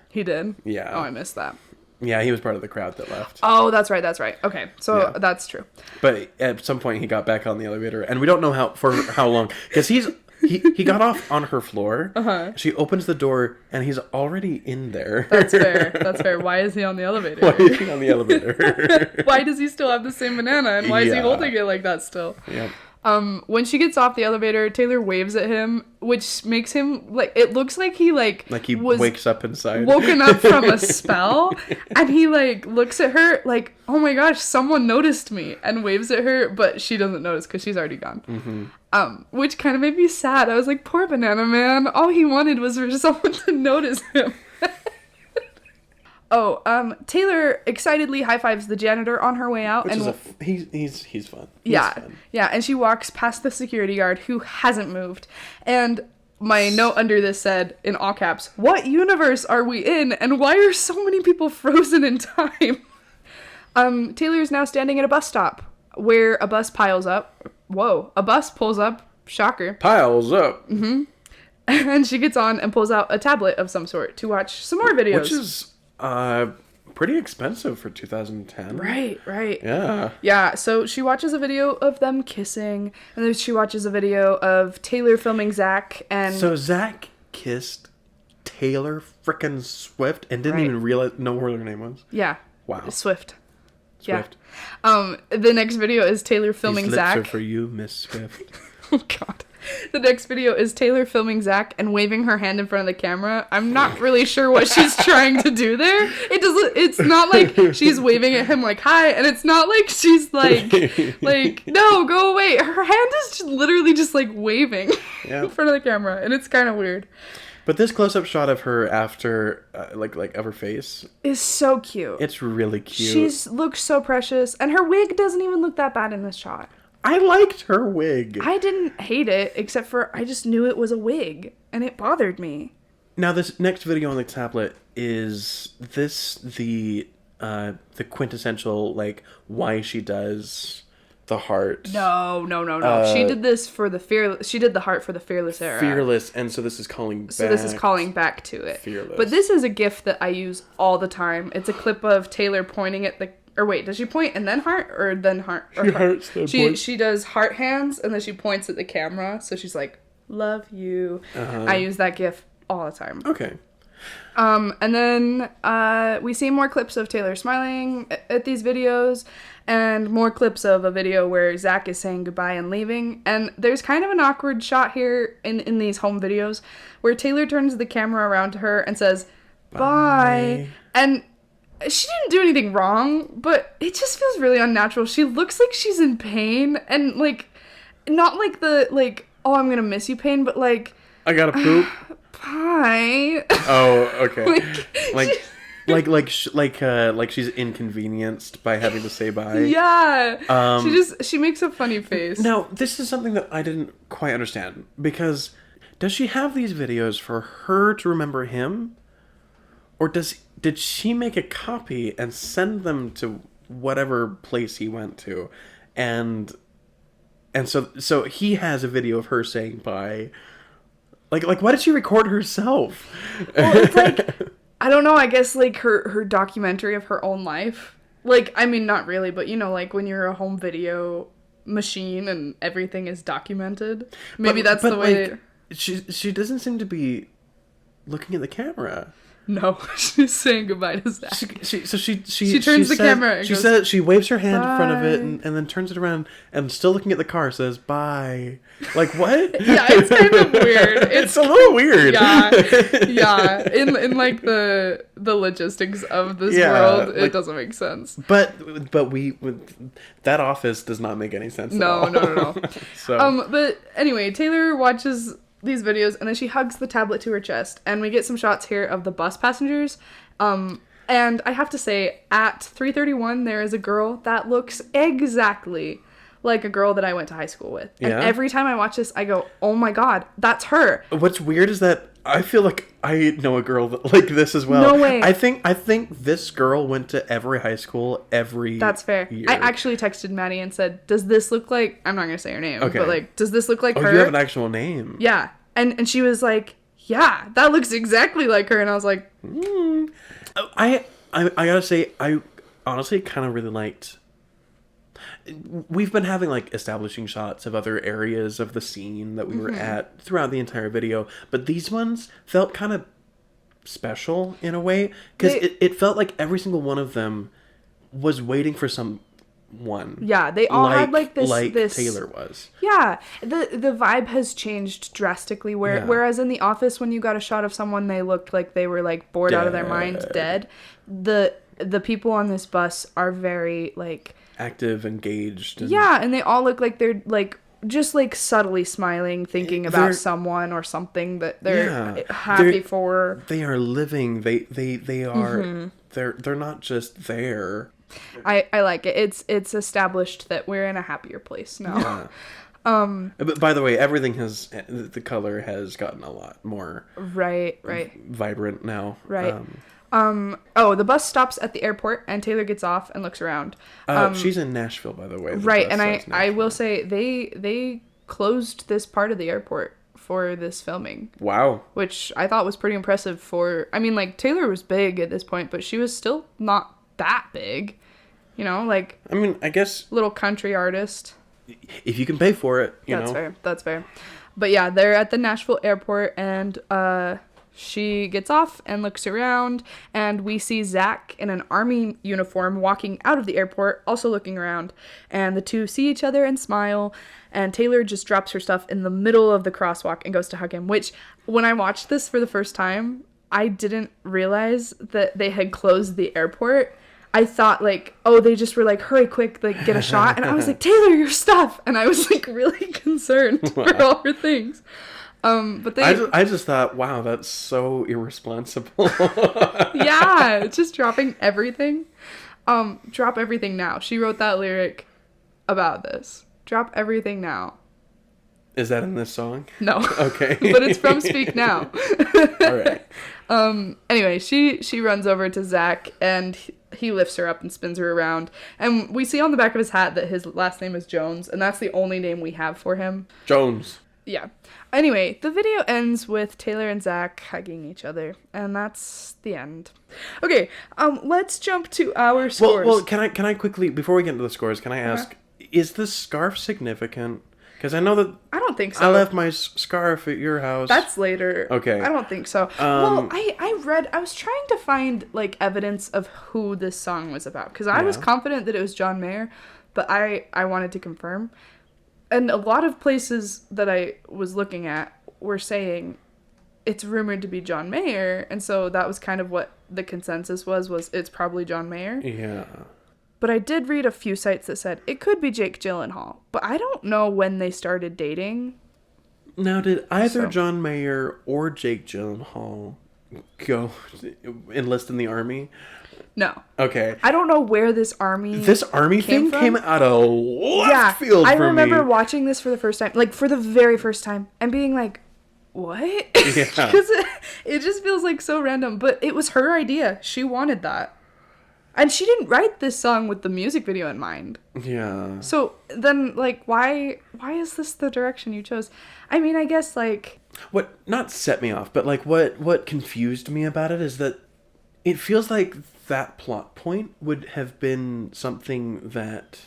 He did? Yeah. Oh, I missed that. Yeah, he was part of the crowd that left. Oh, that's right. Okay, so that's true. But at some point he got back on the elevator, and we don't know how long, because he got off on her floor. Uh-huh. She opens the door, and he's already in there. That's fair. Why is he on the elevator? Why is he on the elevator? Why does he still have the same banana, and why is he holding it like that still? Yeah. When she gets off the elevator, Taylor waves at him, which makes him, like, it looks like he, like he wakes up inside. Woken up from a spell, and he, like, looks at her, like, oh my gosh, someone noticed me, and waves at her, but she doesn't notice, because she's already gone. Mm-hmm. Which kind of made me sad. I was like, poor banana man, all he wanted was for someone to notice him. Taylor excitedly high-fives the janitor on her way out. Which and he's fun. Yeah, and she walks past the security guard who hasn't moved. And my note under this said, in all caps, what universe are we in, and why are so many people frozen in time? Taylor is now standing at a bus stop, where a bus piles up. Whoa, a bus pulls up. Shocker. Piles up. Mm-hmm. And she gets on and pulls out a tablet of some sort to watch some more videos. Which is pretty expensive for 2010. Right. Yeah, so she watches a video of them kissing, and then she watches a video of Taylor filming Zach, and so Zach kissed Taylor frickin' Swift and didn't even know what her name was. Yeah. Wow. Swift. Yeah. The next video is Taylor filming Zach. These lips are for you, Miss Swift. Oh God. The next video is Taylor filming Zach and waving her hand in front of the camera. I'm not really sure what she's trying to do there. It's not like she's waving at him like, hi, and it's not like she's like, no, go away. Her hand is literally just like waving in front of the camera, and it's kind of weird. But this close-up shot of her after, of her face is so cute. It's really cute. She looks so precious, and her wig doesn't even look that bad in this shot. I liked her wig. I didn't hate it, except for I just knew it was a wig, and it bothered me. Now, this next video on the tablet, is this the quintessential, like, why she does the heart? No. She did this for the Fearless. She did the heart for the Fearless era. Fearless, and so this is calling back. So this is calling back to it. Fearless. But this is a GIF that I use all the time. It's a clip of Taylor pointing at the... Or wait, does she point and then heart? Or then heart? Or she hearts, then she does heart hands, and then she points at the camera. So she's like, love you. I use that gif all the time. Okay. And then we see more clips of Taylor smiling at these videos, and more clips of a video where Zach is saying goodbye and leaving. And there's kind of an awkward shot here in these home videos where Taylor turns the camera around to her and says, bye. And she didn't do anything wrong, but it just feels really unnatural. She looks like she's in pain, and like, not like the, like, oh, I'm gonna miss you pain, but like, I gotta poop. Bye. Oh, okay. like she's inconvenienced by having to say bye. Yeah. She makes a funny face. Now, this is something that I didn't quite understand, because does she have these videos for her to remember him, or did she make a copy and send them to whatever place he went to, and so he has a video of her saying bye. Like, why did she record herself? Well, it's like, I don't know, I guess, like, her documentary of her own life. Like, I mean, not really, but, you know, like, when you're a home video machine and everything is documented. Maybe that's the way... Like, she doesn't seem to be looking at the camera. No, she's saying goodbye to Zach. She turns the camera and goes, she waves her hand bye. in front of it and then turns it around and, still looking at the car, says bye. Like, what? Yeah, it's kind of weird. It's a little weird. Yeah. In like the logistics of this world, it doesn't make sense. But that office does not make any sense. No. So. But anyway, Taylor watches these videos, and then she hugs the tablet to her chest, and we get some shots here of the bus passengers. And I have to say, at 331 there is a girl that looks exactly like a girl that I went to high school with. And every time I watch this, I go, oh my god, that's her. What's weird is that I feel like I know a girl like this as well. No way. I think this girl went to every high school every That's fair. year. I actually texted Maddie and said, does this look like... I'm not going to say her name, okay. But like, does this look like her? Oh, you have an actual name. Yeah. And she was like, yeah, that looks exactly like her. And I was like... I gotta say, I honestly kind of really liked... We've been having, like, establishing shots of other areas of the scene that we were at throughout the entire video, but these ones felt kind of special in a way, because it felt like every single one of them was waiting for someone. Yeah, they all had, like, this... Taylor was. Yeah, the vibe has changed drastically, whereas in The Office, when you got a shot of someone, they looked like they were, like, bored out of their mind, dead. The people on this bus are very, like... active, engaged. And they all look like they're, like, just, like, subtly smiling, thinking about someone or something that they're happy for. They are living. They are... They're not just there. I like it. It's established that we're in a happier place now. Yeah. But by the way, the color has gotten a lot more... Right. vibrant now. Right. The bus stops at the airport, and Taylor gets off and looks around. She's in Nashville, by the way. Right, and I will say they closed this part of the airport for this filming. Wow. Which I thought was pretty impressive for... I mean, like, Taylor was big at this point, but she was still not that big. You know, like... I mean, I guess... little country artist. If you can pay for it, you know. That's fair. But yeah, they're at the Nashville airport, and she gets off and looks around, and we see Zach in an army uniform walking out of the airport, also looking around, and the two see each other and smile, and Taylor just drops her stuff in the middle of the crosswalk and goes to hug him, which, when I watched this for the first time, I didn't realize that they had closed the airport. I thought, like, oh, they just were like, hurry, quick, like, get a shot, and I was like, Taylor, your stuff, and I was, like, really concerned for all her things. But I just thought, wow, that's so irresponsible. Yeah, just dropping everything. Drop everything now. She wrote that lyric about this. Drop everything now. Is that in this song? No. Okay. But it's from Speak Now. All right. Anyway, she runs over to Zach, and he lifts her up and spins her around. And we see on the back of his hat that his last name is Jones, and that's the only name we have for him. Jones. Yeah. Anyway, the video ends with Taylor and Zach hugging each other, and that's the end. Okay, let's jump to our scores. Well, can I quickly, before we get into the scores, can I ask, is the scarf significant? Because I know that I don't think so. I left my scarf at your house. That's later. Okay. I don't think so. Well, I was trying to find like evidence of who this song was about because I was confident that it was John Mayer, but I wanted to confirm. And a lot of places that I was looking at were saying it's rumored to be John Mayer, and so that was kind of what the consensus was it's probably John Mayer. Yeah. But I did read a few sites that said it could be Jake Gyllenhaal, but I don't know when they started dating. Now, did either John Mayer or Jake Gyllenhaal go enlist in the army? No. Okay. I don't know where this army thing came out of left field I for remember me. watching this for the first time, like for the very first time, and being like, what? Yeah. Because it just feels like so random. But it was her idea. She wanted that. And she didn't write this song with the music video in mind. Yeah. So then, like, why is this the direction you chose? I mean, I guess, like... What not set me off, but, like, what confused me about it is that it feels like that plot point would have been something that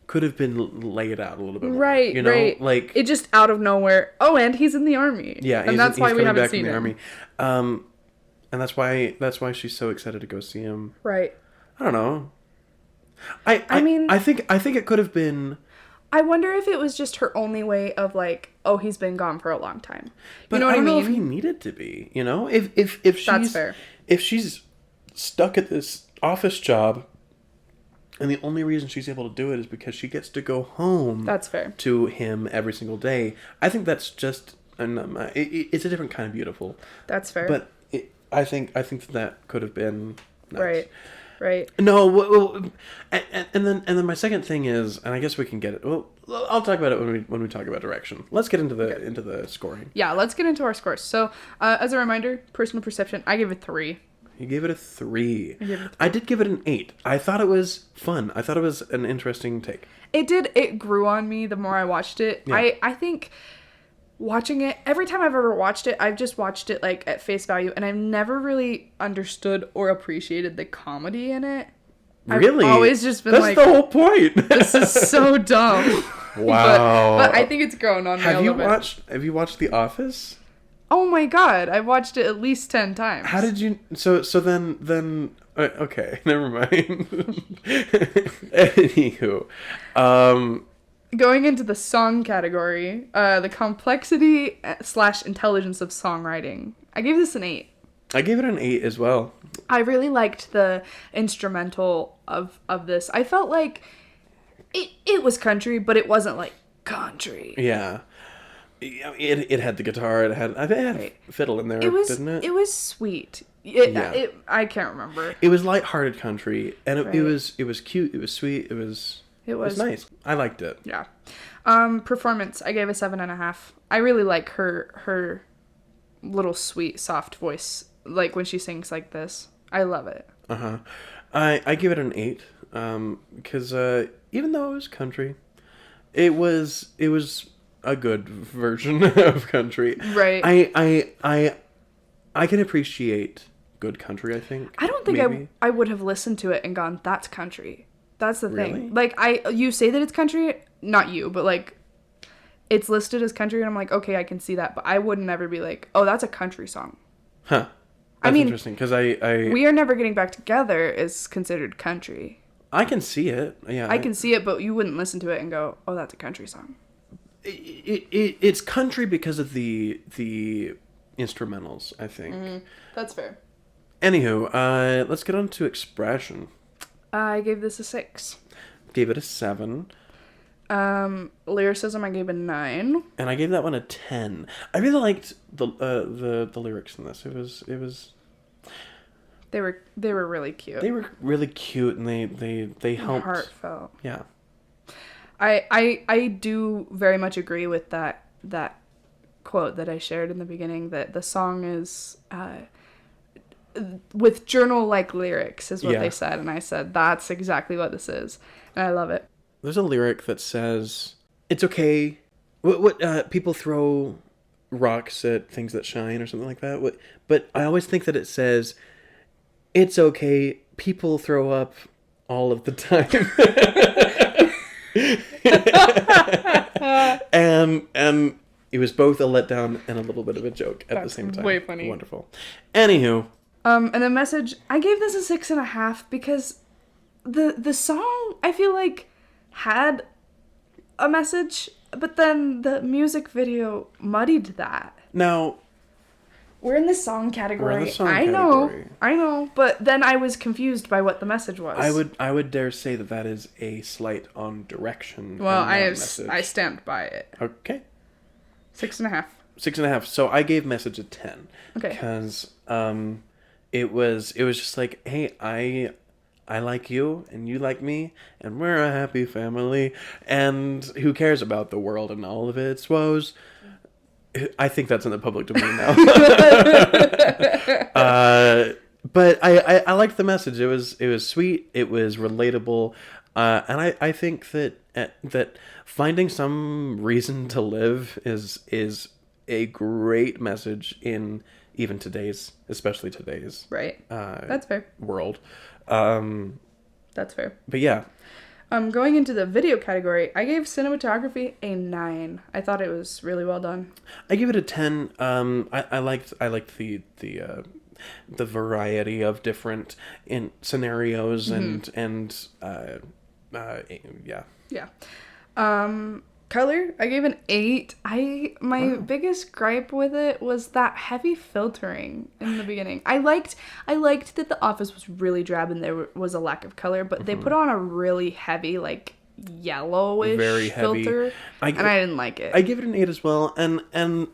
could have been laid out a little bit more. Right, you know? right. Like, it just out of nowhere. Oh, and he's in the army. Yeah, and that's why we haven't seen him. Army. And that's why she's so excited to go see him. Right. I don't know. I think it could have been. I wonder if it was just her only way of like, oh, he's been gone for a long time. But you know what I don't mean? know if he needed to be. You know, if she's That's fair. If she's stuck at this office job, and the only reason she's able to do it is because she gets to go home. That's fair. To him every single day. I think that's just it's a different kind of beautiful. That's fair. But I think that could have been nice. Right. No, well, and then my second thing is, and I guess we can get it. Well, I'll talk about it when we talk about direction. Let's get into the scoring. Yeah, let's get into our scores. So, as a reminder, personal perception, I gave it 3. You gave it a 3. I gave it a 3. I did give it an 8. I thought it was fun. I thought it was an interesting take. It grew on me the more I watched it. Yeah. I think watching it, every time I've ever watched it, I've just watched it like at face value, and I've never really understood or appreciated the comedy in it. Really? I've always just been That's like, the whole point. This is so dumb. Wow. But I think it's grown on me a little bit. Have you watched The Office? Oh my god, I've watched it at least 10 times. How did you... So then... Okay, never mind. Anywho. Going into the song category, the complexity / intelligence of songwriting. I gave this an 8. I gave it an 8 as well. I really liked the instrumental of this. I felt like it was country, but it wasn't like country. Yeah. It had the guitar. It had a fiddle in there, didn't it? It was sweet. I can't remember. It was lighthearted country, and it was cute. It was sweet. It was nice. I liked it. Yeah. Performance, I gave a 7.5. I really like her little sweet soft voice, like when she sings like this. I love it. I give it an 8 because even though it was country, it was a good version of country. Right. I can appreciate good country. I think. I don't think I would have listened to it and gone, that's country. That's the thing. Really? Like, you say that it's country, not you, but like, it's listed as country, and I'm like, okay, I can see that, but I would never be like, oh, that's a country song. Huh. That's interesting, because We Are Never Getting Back Together is considered country. I can see it. Yeah. I can see it, but you wouldn't listen to it and go, oh, that's a country song. It's country because of the instrumentals, I think. Mm-hmm. That's fair. Anywho, let's get on to expression. I gave this a 6. Gave it a 7. Lyricism, I gave a 9. And I gave that one a 10. I really liked the lyrics in this. It was. They were really cute. They were really cute, and they helped. Heartfelt. Yeah. I do very much agree with that quote that I shared in the beginning, that the song is with journal-like lyrics is what they said, and I said that's exactly what this is, and I love it. There's a lyric that says, "It's okay." What people throw rocks at things that shine or something like that. But I always think that it says, "It's okay. People throw up all of the time." And it was both a letdown and a little bit of a joke at the That's same time. way funny. Wonderful. Anywho, And the message, I gave this a 6.5 because the song, I feel like, had a message, but then the music video muddied that. now We're in the song category. We're in the song I category. know, but then I was confused by what the message was. I would dare say that is a slight on direction. Well, and not message. I stand by it. Okay. 6.5. 6.5. So I gave message a 10. Okay. Because it was just like, hey, I like you and you like me and we're a happy family and who cares about the world and all of its woes? I think that's in the public domain now. But I liked the message. It was sweet. It was relatable, and I think that finding some reason to live is a great message in even especially today's Right. That's fair. world. That's fair. But yeah. Going into the video category, I gave cinematography a 9. I thought it was really well done. I give it a 10. I liked the variety of different scenarios and yeah. Yeah. Color, I gave an 8. My biggest gripe with it was that heavy filtering in the beginning. I liked that The Office was really drab and there was a lack of color, but they put on a really heavy, like, yellowish Very heavy filter, and I didn't like it. I give it an 8 as well, and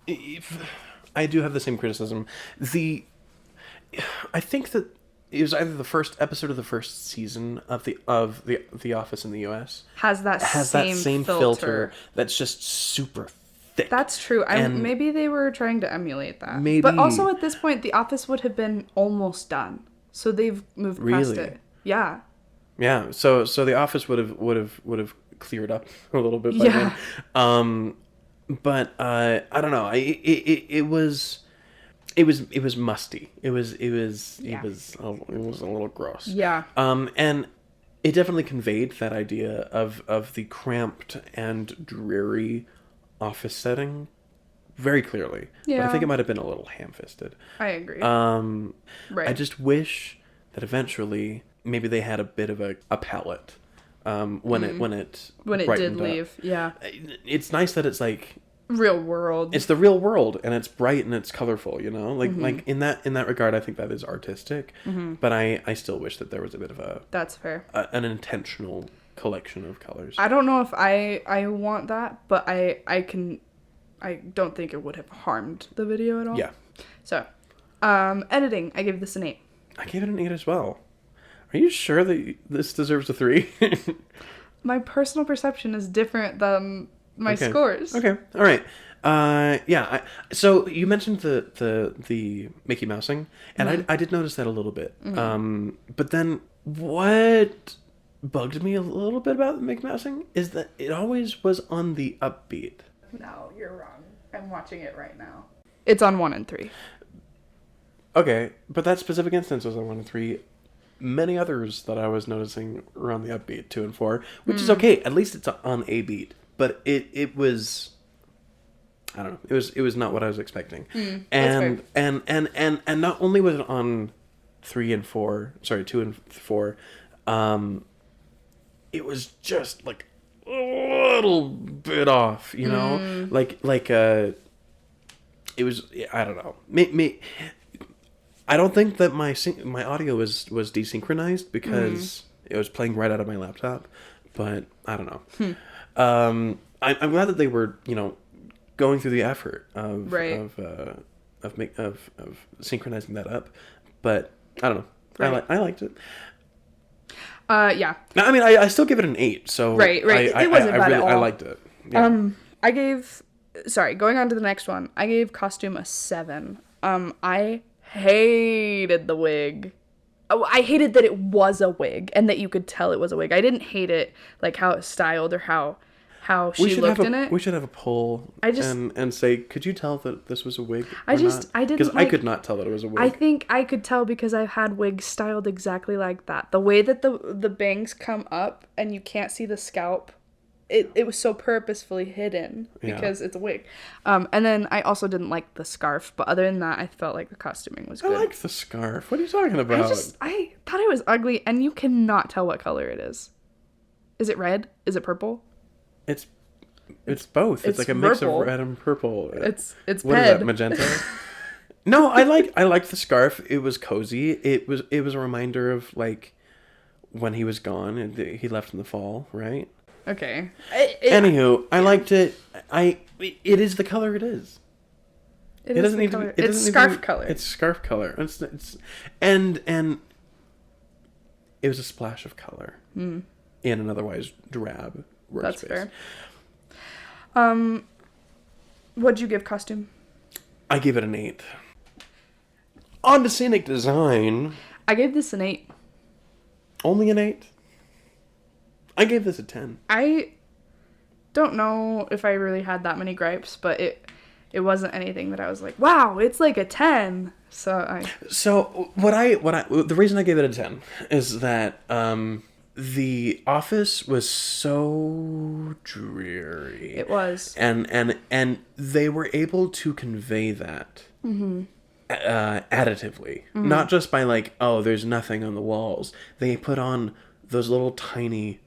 if I do have the same criticism. I think that it was either the first episode of the first season of the Office in the U.S. has that same filter that's just super thick. That's true. And maybe they were trying to emulate that. Maybe. But also at this point, The Office would have been almost done, so they've moved past Really? it. Yeah. Yeah. So The Office would have cleared up a little bit by then. But I don't know. It was musty. It was a little gross. Yeah. And it definitely conveyed that idea of the cramped and dreary office setting very clearly. Yeah. But I think it might have been a little ham-fisted. I agree. Right. I just wish that eventually maybe they had a bit of a palette when it did leave. Yeah. It's nice that it's like real world. It's the real world, and it's bright and it's colorful, you know? Like in that regard, I think that is artistic. But I still wish that there was a bit of That's fair. An intentional collection of colors. I don't know if I want that, but I don't think it would have harmed the video at all. Yeah. So, editing, I give this an 8. I gave it an 8 as well. Are you sure that this deserves a 3? My personal perception is different than my scores. Okay. All right. Yeah. So you mentioned the Mickey Mousing, and I did notice that a little bit. But then what bugged me a little bit about the Mickey Mousing is that it always was on the upbeat. No, you're wrong. I'm watching it right now. It's on 1 and 3. Okay, but that specific instance was on 1 and 3. Many others that I was noticing were on the upbeat 2 and 4, which is okay. At least it's on a beat. But it was, I don't know. It was not what I was expecting. And not only was it on 2 and 4, it was just like a little bit off, you know? It was, I don't know. I don't think that my audio was desynchronized because it was playing right out of my laptop, but I don't know. I'm glad that they were, going through the effort of synchronizing that up, but I don't know. Right. I liked it. Yeah. No, I mean, I still give it an 8. So right. It wasn't bad at all. I liked it. Yeah. Going on to the next one. I gave costume a 7. I hated the wig. Oh, I hated that it was a wig and that you could tell it was a wig. I didn't hate it like how it was styled or how she looked in it. We should have a poll and say, could you tell that this was a wig? I didn't, because I could not tell that it was a wig. I think I could tell because I've had wigs styled exactly like that. The way that the bangs come up and you can't see the scalp, it was so purposefully hidden because it's a wig. And then I also didn't like the scarf, but other than that, I felt like the costuming was good. I liked the scarf. What are you talking about? I thought it was ugly, and you cannot tell what color it is. Is it red? Is it purple? It's both. It's like a mix of red and purple. It's what is that, magenta? No, I liked the scarf. It was cozy. It was a reminder of like when he was gone and he left in the fall, right? Okay. Anywho, I liked it. It is the color it is. It doesn't need to be. It's scarf color. It's scarf color. And it was a splash of color in an otherwise drab workspace. That's fair. What'd you give costume? I give it an 8. On to scenic design. I gave this an 8. Only an 8? I gave this a 10. I don't know if I really had that many gripes, but it wasn't anything that I was like, wow, it's like a 10. So the reason I gave it a 10 is that the office was so dreary. It was. And they were able to convey that additively. Not just by like, oh, there's nothing on the walls. They put on those little tiny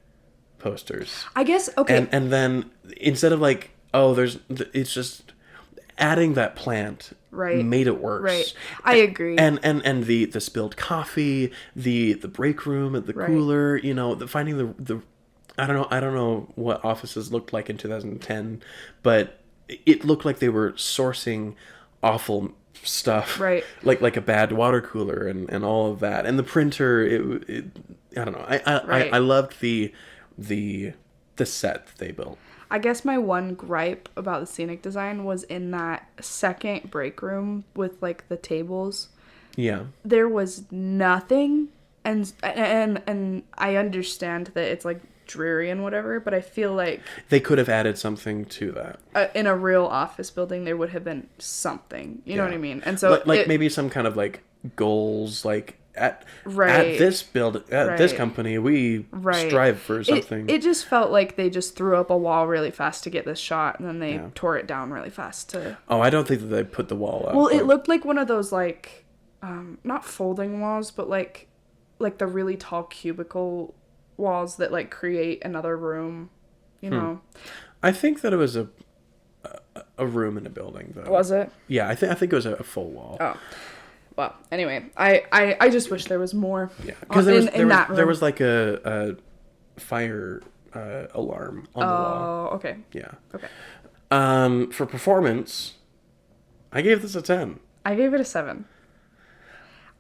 posters. I guess, okay. And then instead of like, oh, it's just adding that plant made it worse. Right. I agree. And the spilled coffee, the break room, the cooler, finding the I don't know what offices looked like in 2010, but it looked like they were sourcing awful stuff. Right. Like a bad water cooler and all of that. And the printer, it I don't know. I loved the set that they built. I guess my one gripe about the scenic design was in that second break room with like the tables. Yeah. There was nothing, and I understand that it's like dreary and whatever, but I feel like they could have added something to that. In a real office building, there would have been something. You know what I mean? And so maybe some kind of like goals, like at this this company we strive for something. It just felt like they just threw up a wall really fast to get this shot, and then they tore it down really fast to. Oh, I don't think that they put the wall up. Well, it looked like one of those like, not folding walls, but like the really tall cubicle walls that like create another room. You know. I think that it was a room in a building though. Was it? Yeah, I think it was a full wall. Oh. Well, anyway, I just wish there was more. Yeah, because there was like a fire alarm on the wall. Oh, okay. Yeah. Okay. For performance, I gave this a 10. I gave it a 7.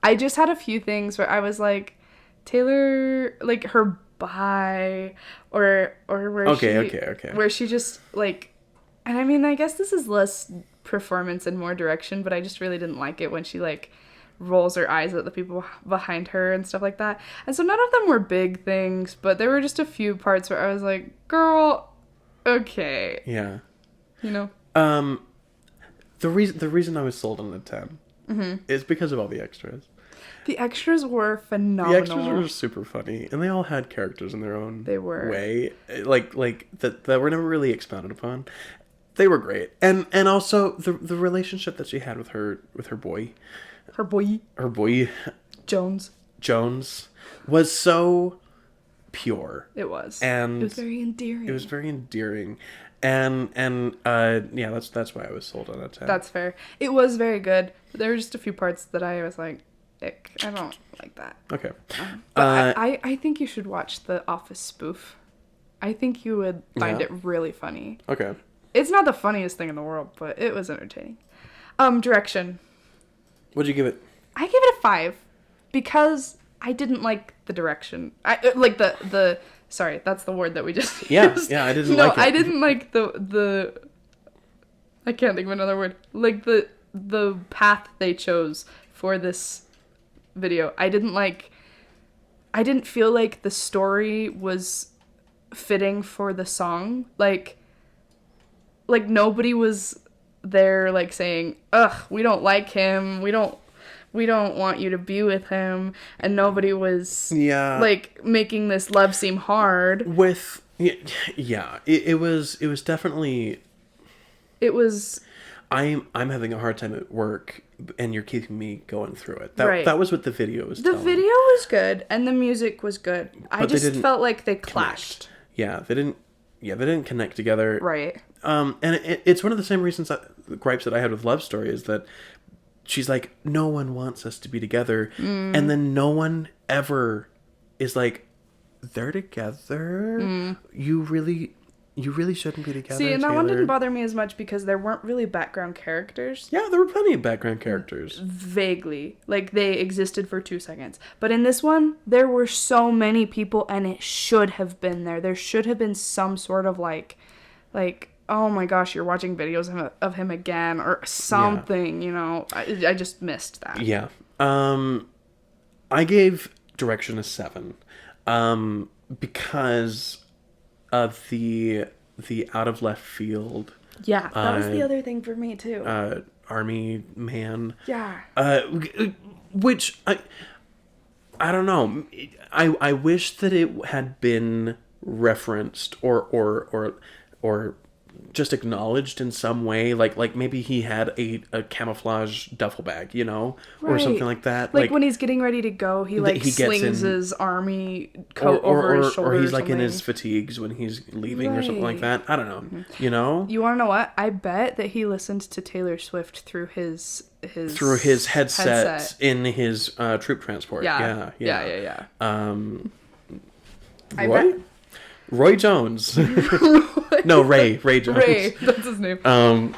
I just had a few things where I was like, Taylor, like her bye, or where where she just like, and I mean, I guess this is less performance and more direction, but I just really didn't like it when she like rolls her eyes at the people behind her and stuff like that. And so none of them were big things, but there were just a few parts where I was like, girl, okay. Yeah. You know? The reason I was sold on a 10 is because of all the extras. The extras were phenomenal. The extras were super funny, and they all had characters in their own way. Like that were never really expounded upon. They were great. And also the relationship that she had with her boy. Her boy. Jones was so pure. It was. And it was very endearing. And that's why I was sold on that 10. That's fair. It was very good. But there were just a few parts that I was like, ick. I don't like that. Okay. But I think you should watch the Office spoof. I think you would find it really funny. Okay. It's not the funniest thing in the world, but it was entertaining. Direction. What'd you give it? I gave it a 5 because I didn't like the direction. I like the sorry, that's the word that we just used. Yeah, I didn't like it. I didn't like the I can't think of another word. Like the path they chose for this video. I didn't feel like the story was fitting for the song. Like nobody was there like saying, ugh, we don't like him, we don't want you to be with him, and nobody was like making this love seem hard. With Yeah, yeah. It was definitely. It was I'm having a hard time at work, and you're keeping me going through it. That right. that was what the video was The telling. video was good and the music was good. I But they just didn't felt like they connect. clashed. Yeah, they didn't. Yeah, they didn't connect together. Right. And it's one of the same reasons the gripes that I had with Love Story is that she's like, no one wants us to be together, and then no one ever is like, they're together. You really shouldn't be together. See, and that one Taylor. didn't bother me as much because there weren't really background characters. Yeah, there were plenty of background characters. Vaguely. Like, they existed for 2 seconds. But in this one, there were so many people, and it should have been there. There should have been some sort of, like, oh my gosh, you're watching videos of him again, or something, you know. I just missed that. Yeah. I gave Direction a 7. Because of the out of left field Yeah, that was the other thing for me, too. army man. Yeah. Which I don't know. I wish that it had been referenced or just acknowledged in some way, like maybe he had a camouflage duffel bag, you know, or Right. something like that. Like when he's getting ready to go, he he gets slings in- his army coat over his shoulder, or he's or like in his something. fatigues when he's leaving or something like Right. that. I don't know. You know, You want to know what? I bet that he listened to Taylor Swift through his headset in his troop transport. Yeah. Yeah. I Roy? bet. Roy Jones. No, Ray Jones. Ray, that's his name. Anywho.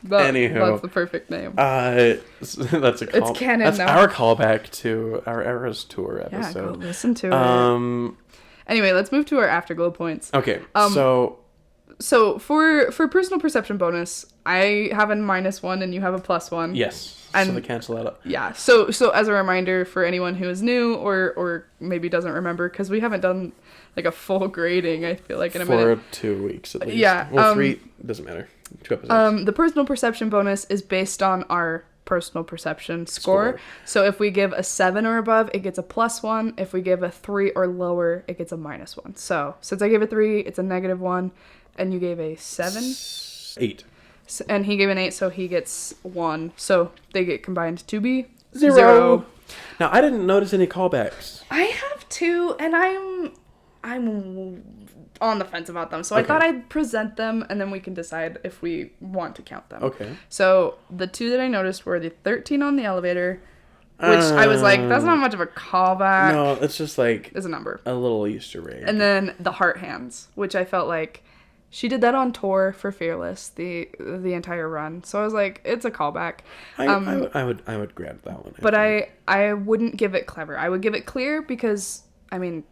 That's the perfect name. That's a call. It's canon That's now. our callback to our Eras Tour Yeah, go episode. listen to it. Um. Anyway, let's move to our afterglow points. Okay. So So for personal perception bonus, I have a -1 and you have a +1. yes. So And- they cancel that out. Yeah. So as a reminder for anyone who is new or maybe doesn't remember, because we haven't done like a full grading, I feel like in a minute. For 2 weeks at least. Yeah, Well, 3 doesn't matter. 2 episodes. The personal perception bonus is based on our personal perception score. So if we give a 7 or above, it gets a +1. If we give a 3 or lower, it gets a -1. So since I gave a 3, it's a -1, and you gave a 7, 8. and he gave an 8, so he gets 1. So they get combined to be 0. Now I didn't notice any callbacks. I have 2, and I'm on the fence about them. So I Okay. thought I'd present them, and then we can decide if we want to count them. Okay. So the 2 that I noticed were the 13 on the elevator, which I was like, that's not much of a callback. No, it's just like It's a number. a little Easter egg. And then the heart hands, which I felt like she did that on tour for Fearless, the entire run. So I was like, it's a callback. I would grab that one. But I wouldn't give it clever. I would give it clear because, I mean,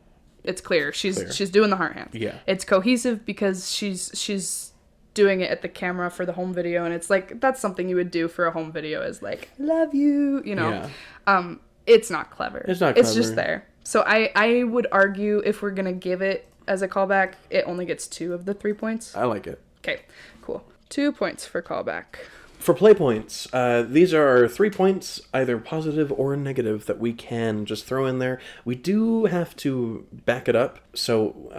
it's clear. She's doing the heart hands. Yeah. It's cohesive because she's doing it at the camera for the home video, and it's like that's something you would do for a home video is like, love you, you know. Yeah. It's not clever. It's not It's just clever. there. So I would argue if we're gonna give it as a callback, it only gets 2 of the 3 points. I like it. Okay, cool. 2 points for callback. For play points, these are 3 points, either positive or negative, that we can just throw in there. We do have to back it up, so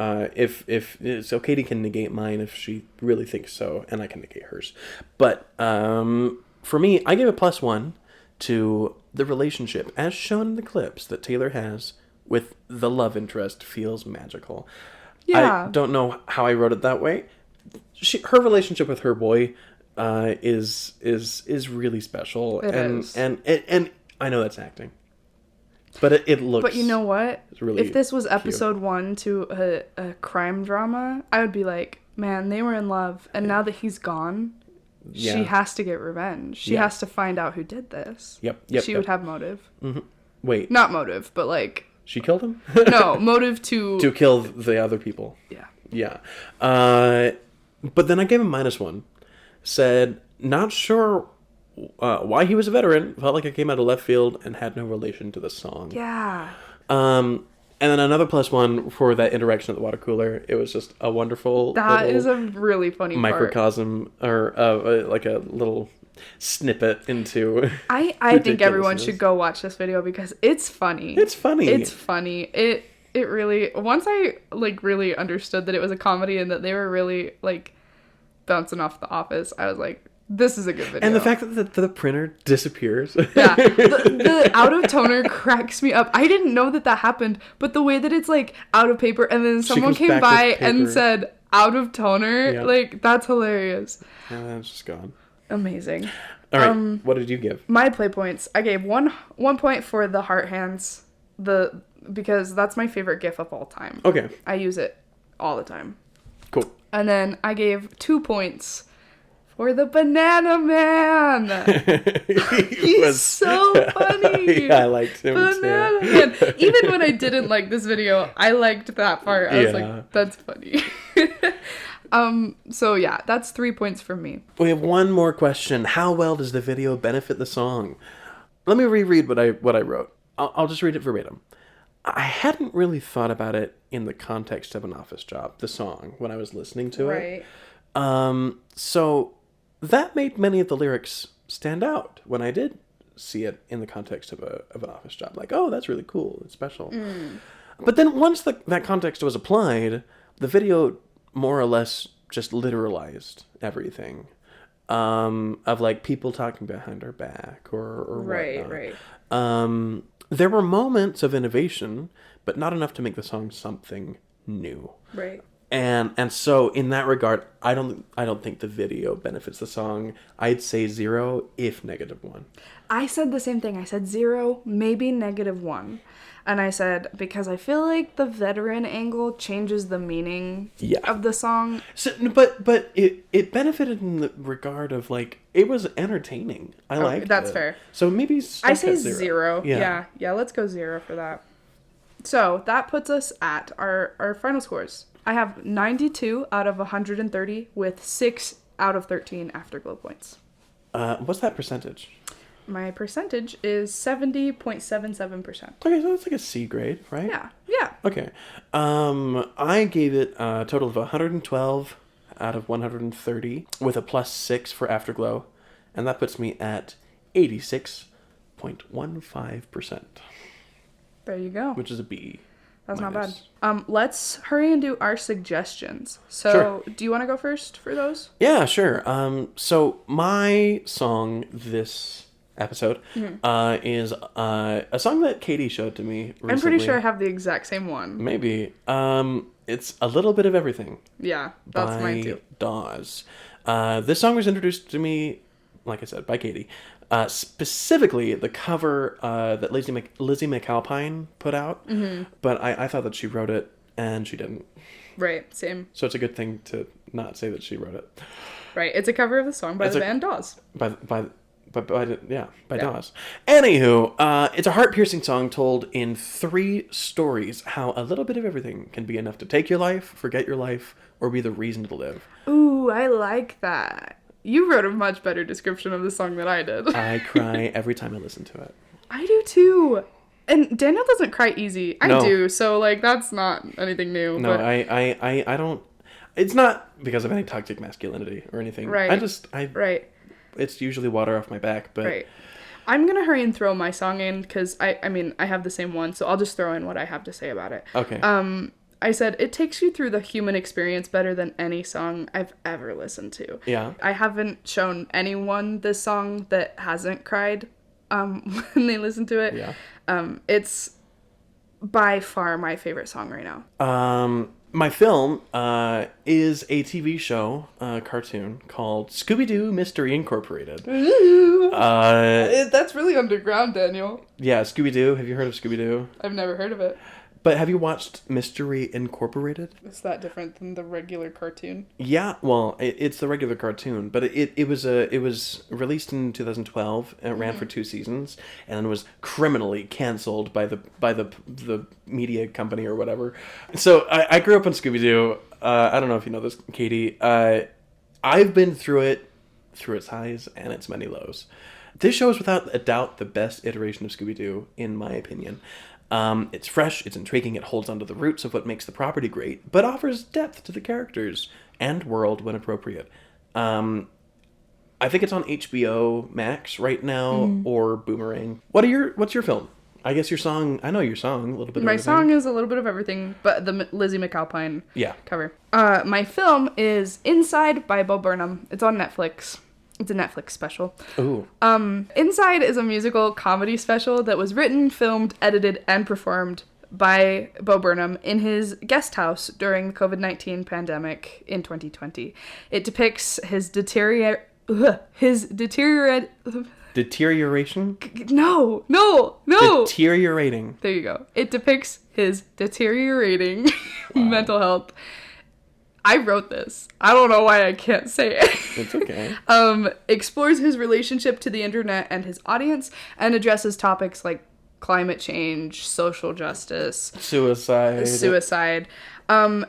so Katie can negate mine if she really thinks so, and I can negate hers. But for me, I give a +1 to the relationship, as shown in the clips that Taylor has with the love interest feels magical. Yeah. I don't know how I wrote it that way. Her relationship with her boy is really special. It is. And I know that's acting, but it looks. But you know what? really If this was cute. episode 1 to a crime drama, I would be like, man, they were in love, and now that he's gone, Yeah. she has to get revenge. She Yeah. has to find out who did this. Yep. She would have motive. Wait, Not motive, but like, she killed him no, motive to... to kill the other people. Yeah. Yeah. But then I gave him -1. Said not sure why he was a veteran. Felt like it came out of left field and had no relation to the song. Yeah. And then another +1 for that interaction at the water cooler. It was just a wonderful That little is a really funny part. microcosm, or like a little snippet into. I think everyone ridiculousness. should go watch this video because it's funny. It's funny. It's funny. It really, once I like really understood that it was a comedy and that they were really like bouncing off The Office, I was like, this is a good video. And the fact that the printer disappears. Yeah, the out of toner cracks me up. I didn't know that happened, but the way that it's like out of paper and then someone came by and said out of toner, Yep. like that's hilarious. And then it's just gone. Amazing. All right, what did you give? My play points. I gave one point for the heart hands, because that's my favorite GIF of all time. Okay. I use it all the time. Cool. And then I gave 2 points for the Banana Man. He's so funny. Yeah, I liked him Banana too. Man. Even when I didn't like this video, I liked that part. I was like, that's funny. So yeah, that's 3 points from me. We have one more question. How well does the video benefit the song? Let me reread what I wrote. I'll just read it verbatim. I hadn't really thought about it in the context of an office job, the song, when I was listening to it. Right. So that made many of the lyrics stand out when I did see it in the context of an office job. Like, oh, that's really cool. It's special. But then once that context was applied, the video more or less just literalized everything. Of like people talking behind our back or Right, whatnot. right. There were moments of innovation, but not enough to make the song something new. Right. And so in that regard, I don't think the video benefits the song. I'd say 0, if -1. I said the same thing. I said 0, maybe -1. And I said, because I feel like the veteran angle changes the meaning of the song. So, but it benefited in the regard of like it was entertaining. I liked that's it. fair. So maybe I say at 0. Yeah, let's go 0 for that. So that puts us at our final scores. I have 92 out of 130 with 6 out of 13 afterglow points. What's that percentage? My percentage is 70.77%. Okay, so that's like a C grade, right? Yeah. Okay. I gave it a total of 112 out of 130 with a +6 for Afterglow, and that puts me at 86.15%. There you go. Which is a B. That's minus. not bad. Let's hurry and do our suggestions. So, Sure. Do you want to go first for those? Yeah, sure. So my song this episode is a song that Katie showed to me recently. I'm pretty sure I have the exact same one. Maybe. It's A Little Bit of Everything. Yeah, that's mine too. Dawes. This song was introduced to me, like I said, by Katie. Specifically, the cover that Lizzie McAlpine put out. Mm-hmm. But I thought that she wrote it, and she didn't. Right, same. So it's a good thing to not say that she wrote it. Right, it's a cover of the song by the band Dawes. By Dawes. Anywho, it's a heart-piercing song told in 3 stories how a little bit of everything can be enough to take your life, forget your life, or be the reason to live. Ooh, I like that. You wrote a much better description of the song than I did. I cry every time I listen to it. I do too. And Daniel doesn't cry easy. I do, so like that's not anything new. No, but... I don't. It's not because of any toxic masculinity or anything. Right. Right. It's usually water off my back, but... Right. I'm going to hurry and throw my song in because, I mean, I have the same one, so I'll just throw in what I have to say about it. Okay. I said, it takes you through the human experience better than any song I've ever listened to. Yeah. I haven't shown anyone this song that hasn't cried when they listen to it. Yeah. It's by far my favorite song right now. My film is a TV show, cartoon, called Scooby-Doo Mystery Incorporated. Ooh. That's really underground, Daniel. Yeah, Scooby-Doo. Have you heard of Scooby-Doo? I've never heard of it. But have you watched Mystery Incorporated? Is that different than the regular cartoon? Yeah, well, it's the regular cartoon, but it was released in 2012. And it ran for 2 seasons, and was criminally canceled by the media company or whatever. So I grew up on Scooby-Doo. I don't know if you know this, Katie. I've been through its highs and its many lows. This show is without a doubt the best iteration of Scooby-Doo, in my opinion. It's fresh, it's intriguing, it holds onto the roots of what makes the property great, but offers depth to the characters and world when appropriate. I think it's on HBO Max right now, or Boomerang. What's your film? I guess your song, I know your song, a little bit of My everything. song is a little bit of everything, but the Lizzie McAlpine Yeah. cover. My film is Inside by Bo Burnham. It's on Netflix. It's a Netflix special. Ooh. Inside is a musical comedy special that was written, filmed, edited, and performed by Bo Burnham in his guest house during the COVID-19 pandemic in 2020. It depicts his deterioration. No. Deteriorating. There you go. It depicts his deteriorating mental health. I wrote this. I don't know why I can't say it. It's okay. Explores his relationship to the internet and his audience, and addresses topics like climate change, social justice, suicide.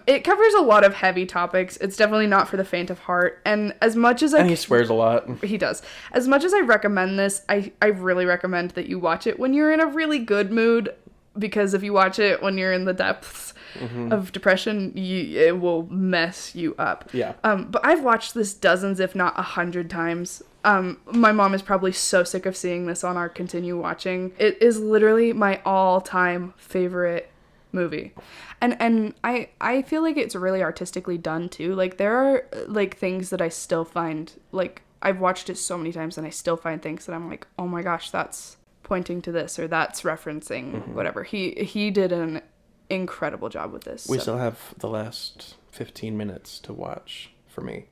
It covers a lot of heavy topics. It's definitely not for the faint of heart. And as much as and he swears a lot. He does. As much as I recommend this, I really recommend that you watch it when you're in a really good mood, because if you watch it when you're in the depths of depression, it will mess you up. Yeah. But I've watched this dozens, if not 100 times. My mom is probably so sick of seeing this on our continue watching. It is literally my all-time favorite movie. And I feel like it's really artistically done too. Like, there are like things that I still find, like, I've watched it so many times and I still find things that I'm like, oh my gosh, that's pointing to this, or that's referencing whatever. He did an incredible job with this. We still have the last 15 minutes to watch for me.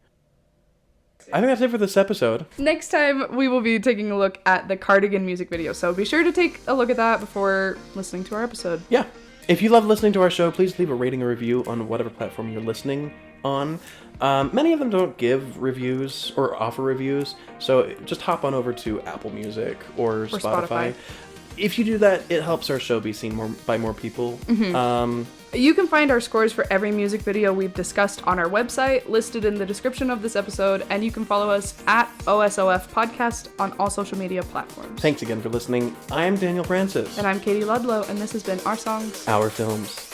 I think that's it for this episode. Next time we will be taking a look at the Cardigan music video, so be sure to take a look at that before listening to our episode. Yeah. If you love listening to our show, please leave a rating or review on whatever platform you're listening on. Many of them don't give reviews or offer reviews, so just hop on over to Apple Music or Spotify. If you do that, it helps our show be seen by more people. You can find our scores for every music video we've discussed on our website, listed in the description of this episode, and you can follow us at OSOF Podcast on all social media platforms. Thanks again for listening. I'm Daniel Francis. And I'm Katie Ludlow, and this has been Our Songs, Our Films.